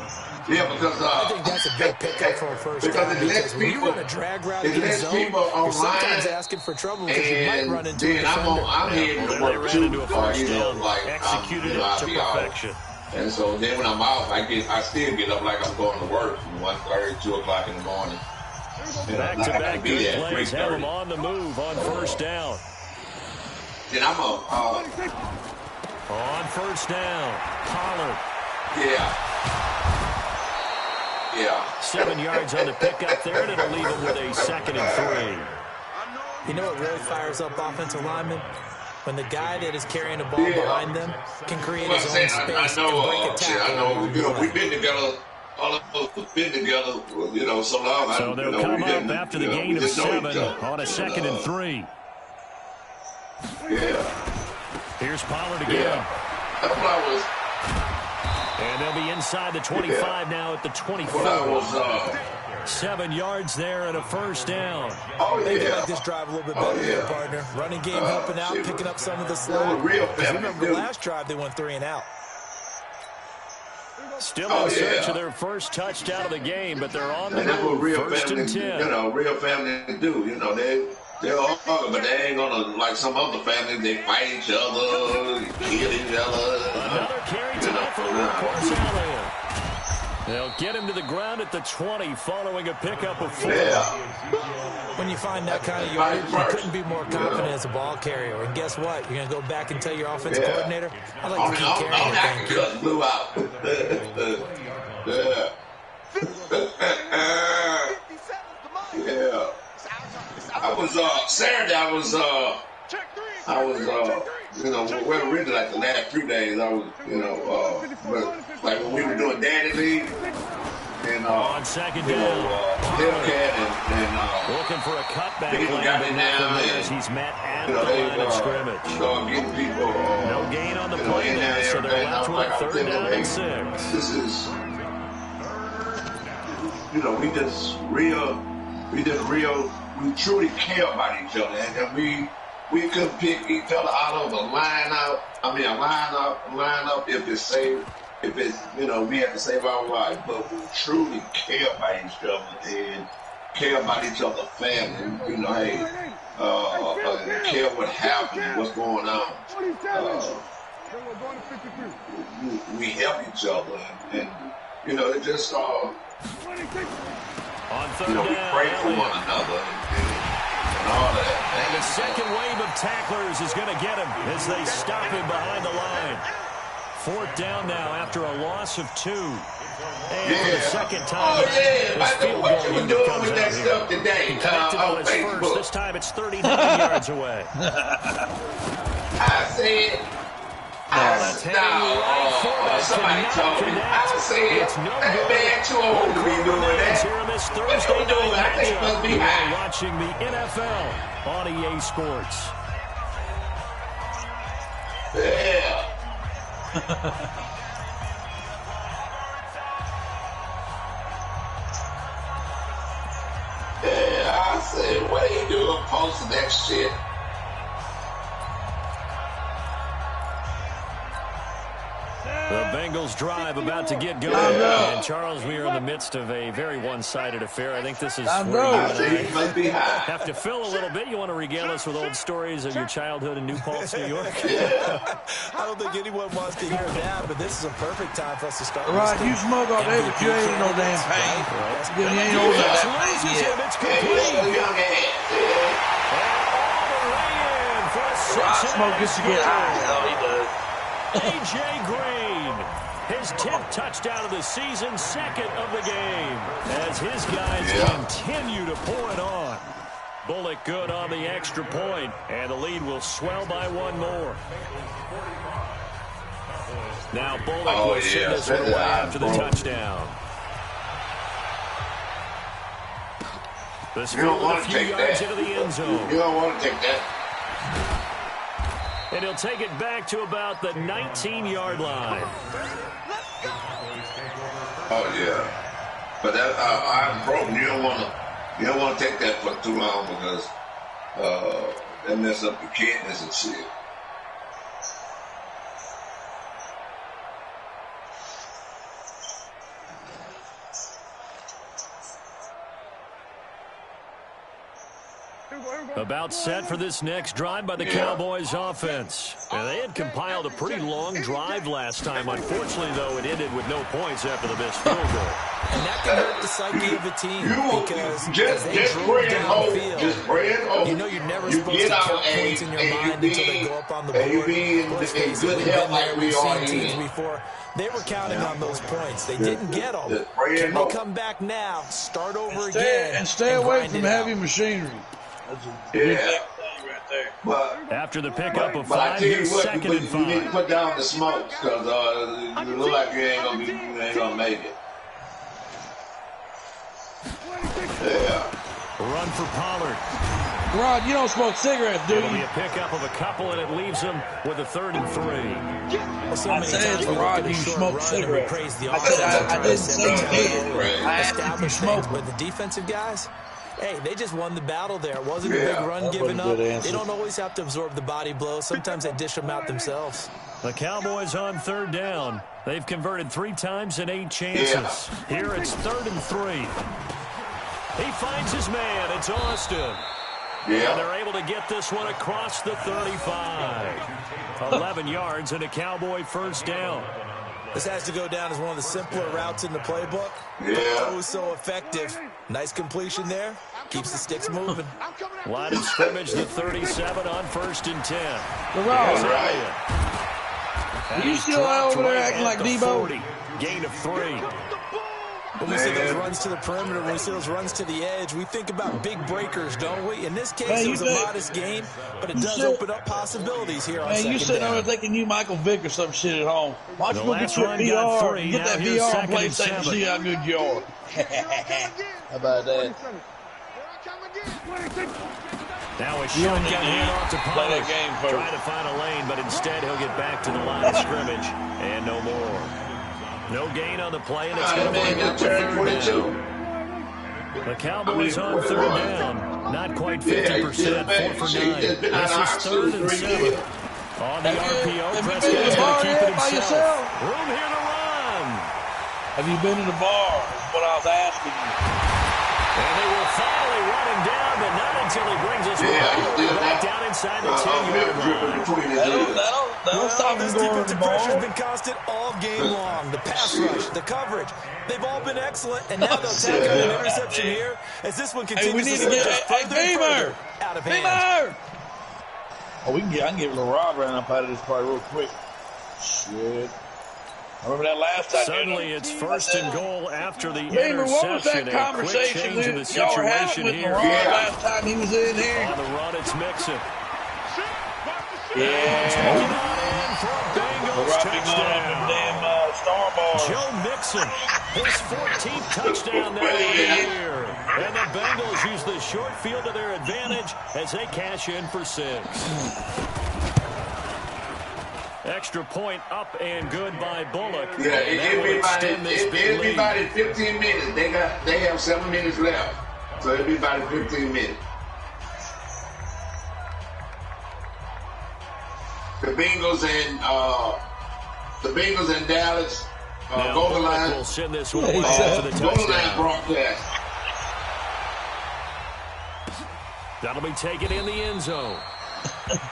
Yeah, because I think that's a big pickup for a first down because when you run a drag route in the zone, you're sometimes asking for trouble because you might run into a defender. I'm heading to work ran too. into a first down, like executed it to perfection. And so then when I'm off, I still get up like I'm going to work from 1:30, 2 o'clock in the morning. Back-to-back good plays have them on the move on first down. Then I'm on first down, Pollard. Yeah. 7 yards on the pickup there, and it'll leave him with a 2nd and 3. You know what really fires up offensive linemen? When the guy that is carrying the ball behind them can create his own space and break a tackle. I know. We've been together. All of us have been together, so long. So they'll come up after the gain of 7 on a 2nd and 3. Yeah. Here's Pollard again. Yeah. That's what I was. And they'll be inside the 25 now at the 24. 7 yards there and a first down. They feel like this drive a little bit better here, partner. Running game helping out, picking up some of the slack. Remember the last drive they went 3 and out. Still in search of their first touchdown of the game, but they're on the and that's what move. real First families, and 10. Real families do. They're all talking, but they ain't gonna like some other families. They fight each other, kill each other. Another carry tonight for the workhorse Allen. They'll get him to the ground at the 20 following a pickup of 4. Yeah. When you find that kind of yardage, you couldn't be more confident as a ball carrier. And guess what? You're going to go back and tell your offensive coordinator, I'd like to keep carrying that thing. Just blew out. Yeah. Saturday I was well, really like the last few days I was, but like when we were doing Daddy League and on second down, Hellcat and looking for a cutback people got me now as he's met at the line of scrimmage. Getting people no gain on the play there, so they're left with a 3rd down and 6. This is we truly care about each other, and we could pick each other out of a lineup if we had to save our lives, but we truly care about each other and care about each other's family, and care what happened, what's going on. We help each other, and it just on 3rd down, we pray for one another and all that. And the second wave of tacklers is going to get him as they stop him behind the line. 4th down now after a loss of 2. And for the second time, I know what you were doing with that stuff today. On his first. This time it's 39 yards away. I said, somebody told me. I said, that man too old to be doing that. Here on this Thursday night matchup, we are watching the NFL on EA Sports. Yeah. I said, what are you doing posting that shit? The Bengals drive about to get going. And Charles, we are in the midst of a very one-sided affair. I think this is where you and I have to fill a little bit. You want to regale us with old stories of your childhood in New Paltz, New York? I don't think anyone wants to hear that, but this is a perfect time for us to start. Right, you smoke all day, but you ain't no damn pain. You ain't no damn pain. It's complete. I smoke just to get high. That's all he does. A.J. Green, his 10th touchdown of the season, 2nd of the game, as his guys continue to pour it on. Bullock good on the extra point, and the lead will swell by 1 more. Now Bullock will send this one away after the touchdown. This field a few yards into the end zone. You don't want to take that. And he'll take it back to about the 19-yard line. Oh yeah, but that I'm broken. You don't want to take that for too long because that mess up your kidneys and shit. About set for this next drive by the Cowboys offense. And they had compiled a pretty long drive last time. Unfortunately, though, it ended with no points after the missed field goal. And that can hurt the psyche of a team because just pray and hope. Just pray and hope. You know you're never supposed to count points in your mind until they go up on the board. And you be in good health like we are teams before. They were counting on those points. They didn't get them. Can they come back now, start over again, and stay away from heavy machinery? That's a good thing right there. But after the pickup of 5, I tell you what, second and 5. You need to put down the smoke because you look like you ain't gonna make it. Yeah. Run for Pollard. Rod, you don't smoke cigarettes, do you? It'll be a pickup of a couple, and it leaves him with a 3rd and 3. Well, so many times we Rod, look at you a short smoke run cigarettes. and we praise the I offense. I didn't say you did. I asked if you Establish smoked. things, but the defensive guys, hey, they just won the battle there. It wasn't a big run given up. They don't always have to absorb the body blows. Sometimes they dish them out themselves. The Cowboys on 3rd down. They've converted 3 times in 8 chances. Here it's 3rd and 3. He finds his man. It's Austin. And they're able to get this one across the 35. 11 yards and a Cowboy first down. This has to go down as one of the simpler routes in the playbook. Yeah. Oh, so effective. Nice completion there. Keeps the sticks moving. Line of scrimmage, the 37 on 1st and 10. Are you still out over there acting like Debo? 40. Gain of 3. When we see those runs to the perimeter, when we see those runs to the edge, we think about big breakers, don't we? In this case, it was a modest game, but it does open up possibilities here on second down. You sitting over thinking you Michael Vick or some shit at home. Why don't you go get your VR, get that VR on PlayStation and see how good you are. How about that? Now a shotgun handoff to Pollard. Trying to find a lane, but instead he'll get back to the line of scrimmage. And no more. No gain on the play, and it's going to be a 3rd down. The Cowboys on 3rd down. Not quite 50%, 4 for 9. This is 3rd and 7. On the RPO, Prescott's going to keep it himself. Room here to run. Have you been in the bar? Is what I was asking you. And they will finally run him down, but not until he brings us back down inside the 10-yard line. That'll stop this him going defensive pressure has been constant all game long. The pass rush, the coverage, they've all been excellent, and now they'll tack on an interception here as this one continues to slip just further and further out of hand. Oh, I can get a little Rob ran up out of this part real quick. Shit. I remember that last time. Suddenly it's 1st and goal after the Remember, interception. what was that conversation with y'all were having with Rob last time he was in here? On the run, it's Mixon. Yeah. Joe Mixon, his 14th touchdown now of the year. And the Bengals use the short field to their advantage as they cash in for 6. Extra point up and good by Bullock. Yeah, it'll be about in 15 minutes. They have 7 minutes left. So it'll be about in 15 minutes. The Bengals and Dallas Goldenlion will send this one away after the touchdown. Broadcast. That'll be taken in the end zone.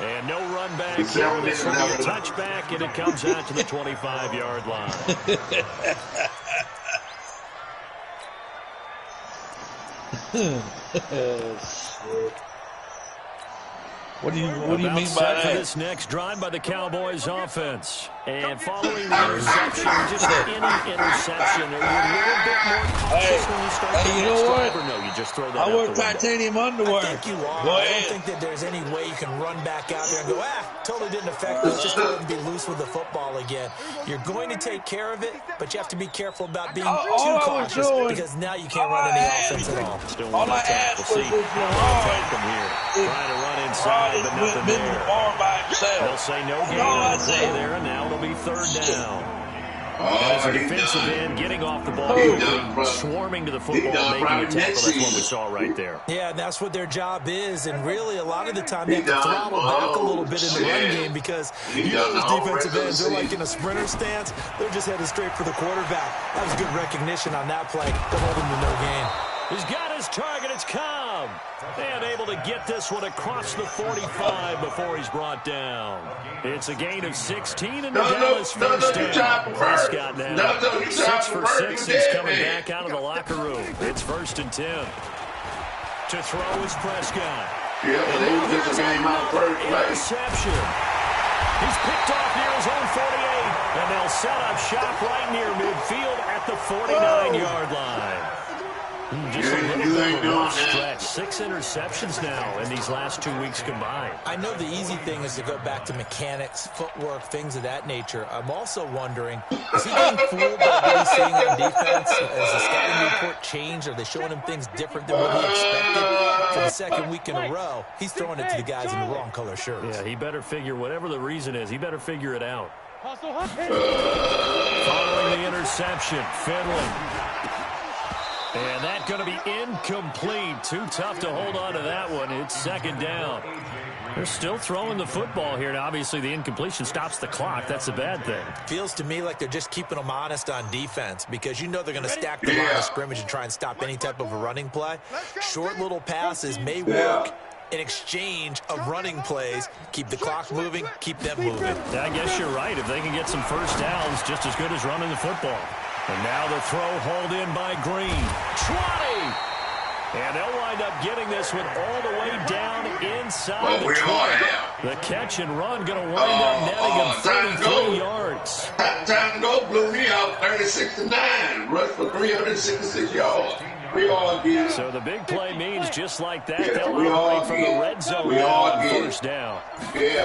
And no run back here. This will be a touchback, and it comes out to the 25-yard line. Shit. What do you mean by that? For this next drive by the Cowboys offense. And following the interception, just any interception, are you a little bit more cautious when you start the next drive, or no, you just throw that out I wear the window? titanium underwear. I think you are. I don't think that there's any way you can run back out there and go, totally didn't affect us. Just go ahead and be loose with the football again. You're going to take care of it, but you have to be careful about being too cautious because now you can't run any offense at all. Still one more tackle. See, from here. Trying to run inside, but nothing there. They'll say no gain on the play there, and now it'll be 3rd down. As a defensive end, getting off the ball quickly, swarming to the football, making a tackle. That's what we saw right there. Yeah, and that's what their job is. And really, a lot of the time, they have to throttle back a little bit in the run game because you know those defensive ends, they're like in a sprinter stance. They're just headed straight for the quarterback. That was good recognition on that play to hold him to no gain. He's got his target. It's Cobb. Ingram. And able to get this one across the 45 before he's brought down. It's a gain of 16 and the Dallas first down. Prescott now 6 for 6 since coming back out of the locker room. It's 1st and 10. To throw is Prescott. Interception. He's picked off near his own 48, and they'll set up shop right near midfield at the 49-yard line. Just a little bit of a rough stretch. 6 interceptions now in these last 2 weeks combined. I know the easy thing is to go back to mechanics, footwork, things of that nature. I'm also wondering, is he getting fooled by what he's seeing on defense? Has the scouting report changed? Are they showing him things different than what he expected? For the second week in a row, he's throwing it to the guys in the wrong color shirts. Yeah, he better figure, whatever the reason is, he better figure it out. Following the interception, Finley. And that's going to be incomplete. Too tough to hold on to that one. It's 2nd down. They're still throwing the football here. Now, obviously, the incompletion stops the clock. That's a bad thing. Feels to me like they're just keeping them honest on defense because you know they're going to stack the line of scrimmage and try and stop any type of a running play. Short little passes may work in exchange of running plays. Keep the clock moving, keep them moving. I guess you're right. If they can get some first downs, just as good as running the football. And now the throw hauled in by Green. 20! And they'll wind up getting this one all the way down inside the 20. The catch and run going to wind up netting him 33 yards. Time to go. Blew me out 36-9. Rushed for 366 yards. So the big play means just like that, they'll operate from the red zone on 1st down. We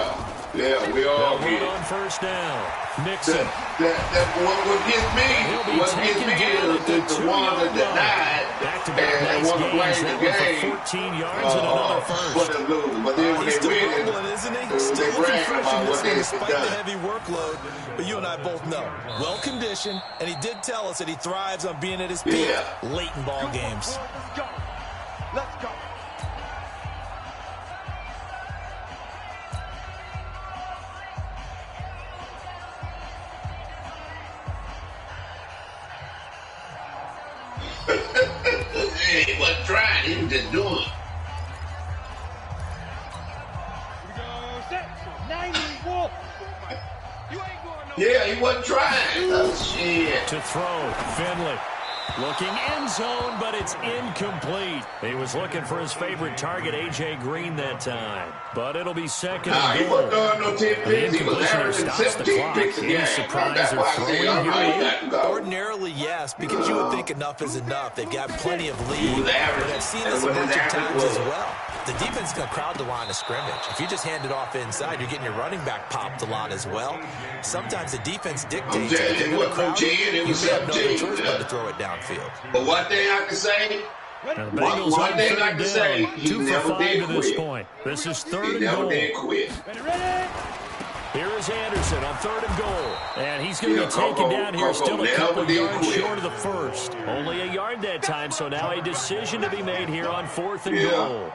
all get on 1st down. Nixon. What gets me is the one that denied and want to play the game. 14 yards and another first. But then when He's they still win it, rumbling, isn't he? Still they looking brag fresh about in what this one they despite the done. heavy workload. But you and I both know, well-conditioned, and he did tell us that he thrives on being at his peak late in ball games. Let's go. Let's go. He wasn't trying, he was just doing it. Yeah, he wasn't trying. Oh, shit. To throw, Finley. Looking end zone, but it's incomplete. He was looking for his favorite target, A.J. Green, that time. But it'll be 2nd and He goal. wasn't throwing no 10 picks. He was averaging 17 picks a game. Any surprise or throwing here? Ordinarily, yes, because you would think enough is enough. They've got plenty of lead, but I've seen this a bunch of times as well. The defense is going to crowd the line of scrimmage. If you just hand it off inside, you're getting your running back popped a lot as well. Sometimes the defense dictates if you're going to crowd it, you may have no choice but to throw it downfield. But one thing I can say, Now the Bengals on 3rd down, he 2 for never 5 did to this quit. point. This is 3rd He and never goal. did quit. Here is Anderson on 3rd and goal. And he's going to be taken down here, still a couple of yards short of the first. Only a yard that time, so now a decision to be made here on 4th and goal.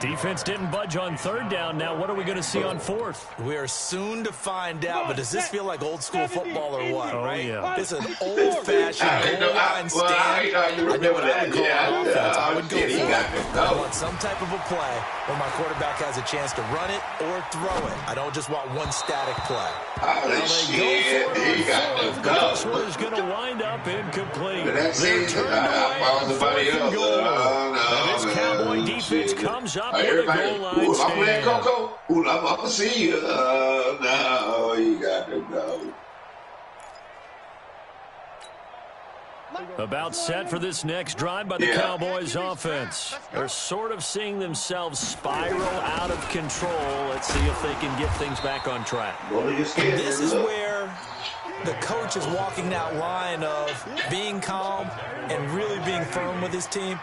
Defense didn't budge on 3rd down. Now what are we going to see on 4th? We are soon to find out, but does this feel like old school football or what? Oh, yeah. This is an old-fashioned goal line stand. I know what I would call an offense. I would go for it. I want some type of a play where my quarterback has a chance to run it or throw it. I don't just want one static play. Holy shit, he got to This go. one is going to wind up incomplete. That's They're it. turned away on Somebody 4th and else. goal. No, And this Cowboy no, defense shit. comes up with a Everybody, goal line I'm playing stand. Coco. I'm going to see you. No, you got to go. About set for this next drive by the Cowboys offense. They're sort of seeing themselves spiral out of control. Let's see if they can get things back on track. This is where the coach is walking that line of being calm and really being firm with his team.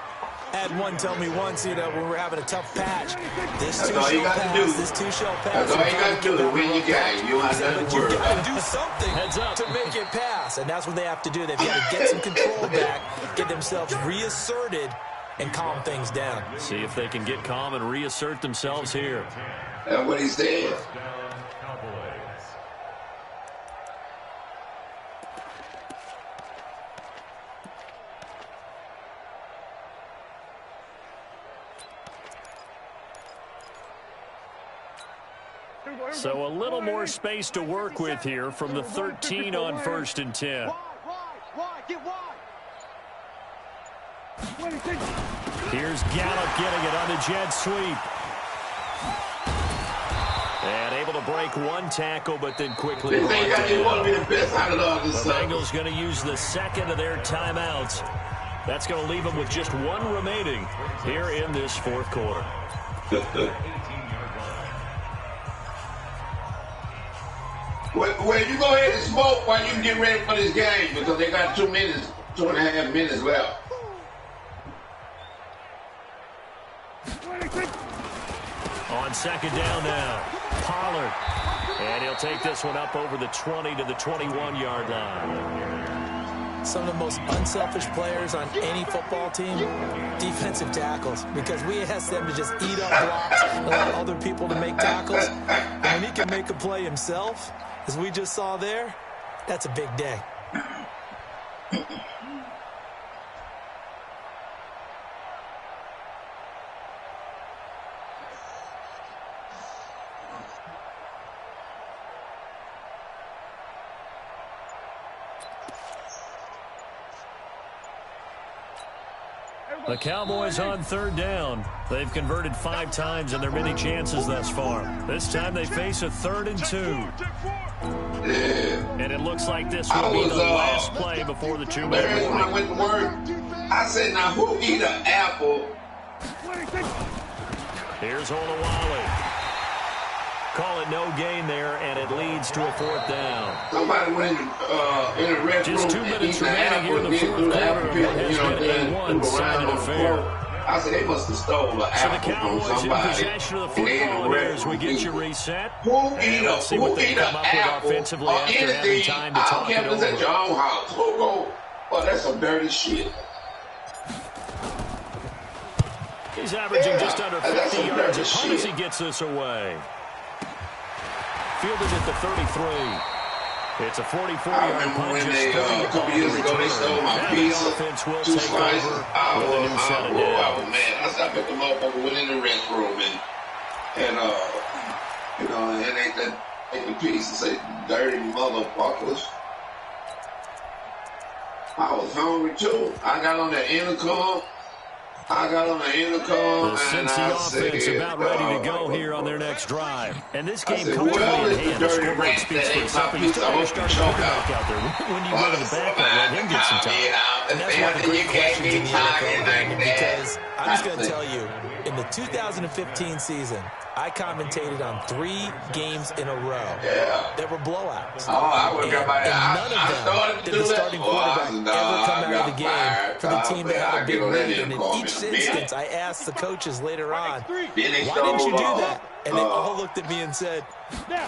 I had one tell me once, when we were having a tough patch, this too shall pass, this too shall pass. That's all you got to do to win your game. You don't have nothing to worry got about. to do something to make it pass, and that's what they have to do. They've got to get some control back, get themselves reasserted, and calm things down. See if they can get calm and reassert themselves here. That's what he said. So a little more space to work with here from the 13 on 1st and 10. Here's Gallup getting it on the jet sweep. And able to break one tackle, but then quickly. The Bengals going to use the second of their timeouts. That's going to leave them with just one remaining here in this fourth quarter. Well, you go ahead and smoke while you get ready for this game because they got 2 minutes, 2.5 minutes left. On second down now, Pollard. And he'll take this one up over the 20 to the 21-yard line. Some of the most unselfish players on any football team, defensive tackles, because we ask them to just eat up blocks and allow other people to make tackles. And when he can make a play himself, as we just saw there, that's a big day. The Cowboys on third down. They've converted 5 times in their many chances thus far. This time they face a 3rd and 2. And it looks like this will be the last play before the 2-minute warning. When I went to work, I said, now who eat an apple? Here's Olawale. Call it no gain there, and it leads to a 4th down. Somebody went in the red room. Just 2 minutes remaining here in the fourth quarter. What has been a one-sided affair. I said they must have stolen an apple from somebody. So the Cowboys in possession of the football, and as we get you reset, let's see what they come up with offensively after having time to talk it over. At your own house. Who go? Oh, that's some dirty shit. He's averaging just under 50 yards a punt as he gets this away. Fielded at the 33. It's a 44-yard punt. Just a couple years ago, they stole my pizza. 2 slices. I was mad. I stopped at the motherfucker, went in the restroom and ate the piece and say, dirty motherfuckers. I was hungry too. I got on the intercom. The Cincy offense about ready to go here on their next drive. And this game comfortably in hand. The scoreboard speaks for itself. He's starting to quarterback out there. When do you go to the backup? Let him get some time. And that's one of the great questions in the NFL, because I'm just going to tell you, in the 2015 season, I commentated on 3 games in a row that were blowouts. None of them did the starting quarterback ever come out of the game for the team that had a big lead. And in each instance, I asked the coaches later on, why didn't you do that? And they all looked at me and said,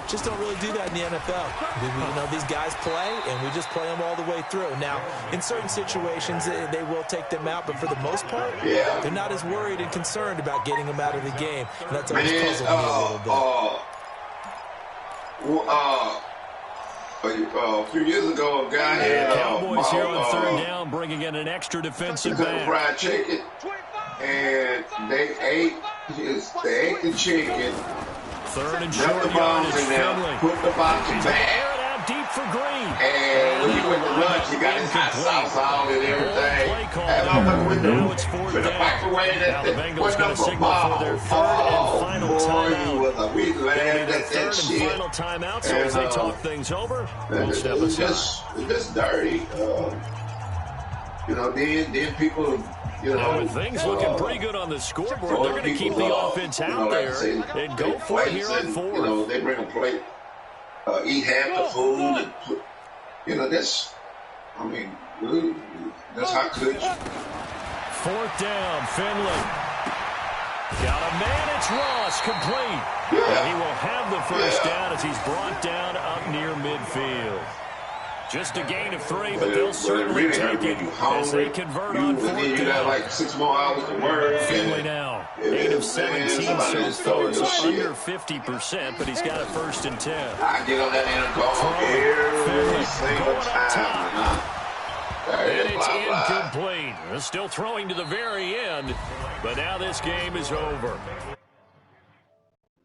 just don't really do that in the NFL. These guys play, and we just play them all the way through. Now, in certain situations, they will take them out, but for the most part, they're not as worried and concerned about getting them out of the game. And that's always puzzled me a little bit. A few years ago, a guy had Cowboys here on third down, bringing in an extra defensive back. Fried chicken, and they ate the chicken. 3rd and short yardage, Finley. Put the box back. Air it out deep for Green. And when he went to lunch, he got his hot sauce on and everything. Now it's 4th down. Now the Bengals going to signal for their 3rd and final timeout. We laughed at that shit. 3rd and final timeout, so as they talk things over, we'll step aside. It's just dirty. Then people... with things looking pretty good on the scoreboard, they're going to keep the offense out there and go for it here on 4th. They bring a plate, eat half the food, and put, that's how could you? 4th down, Finley. Got a man, it's Ross, complete. And he will have the first down as he's brought down up near midfield. Just a gain of 3, but they'll certainly take it as they convert on 4th down. You got like 6 more hours to work. Finley now, 8 of 17 so far, so under 50%, but he's got a 1st and 10. I get on that intercom every single time. And it's incomplete. Still throwing to the very end, but now this game is over.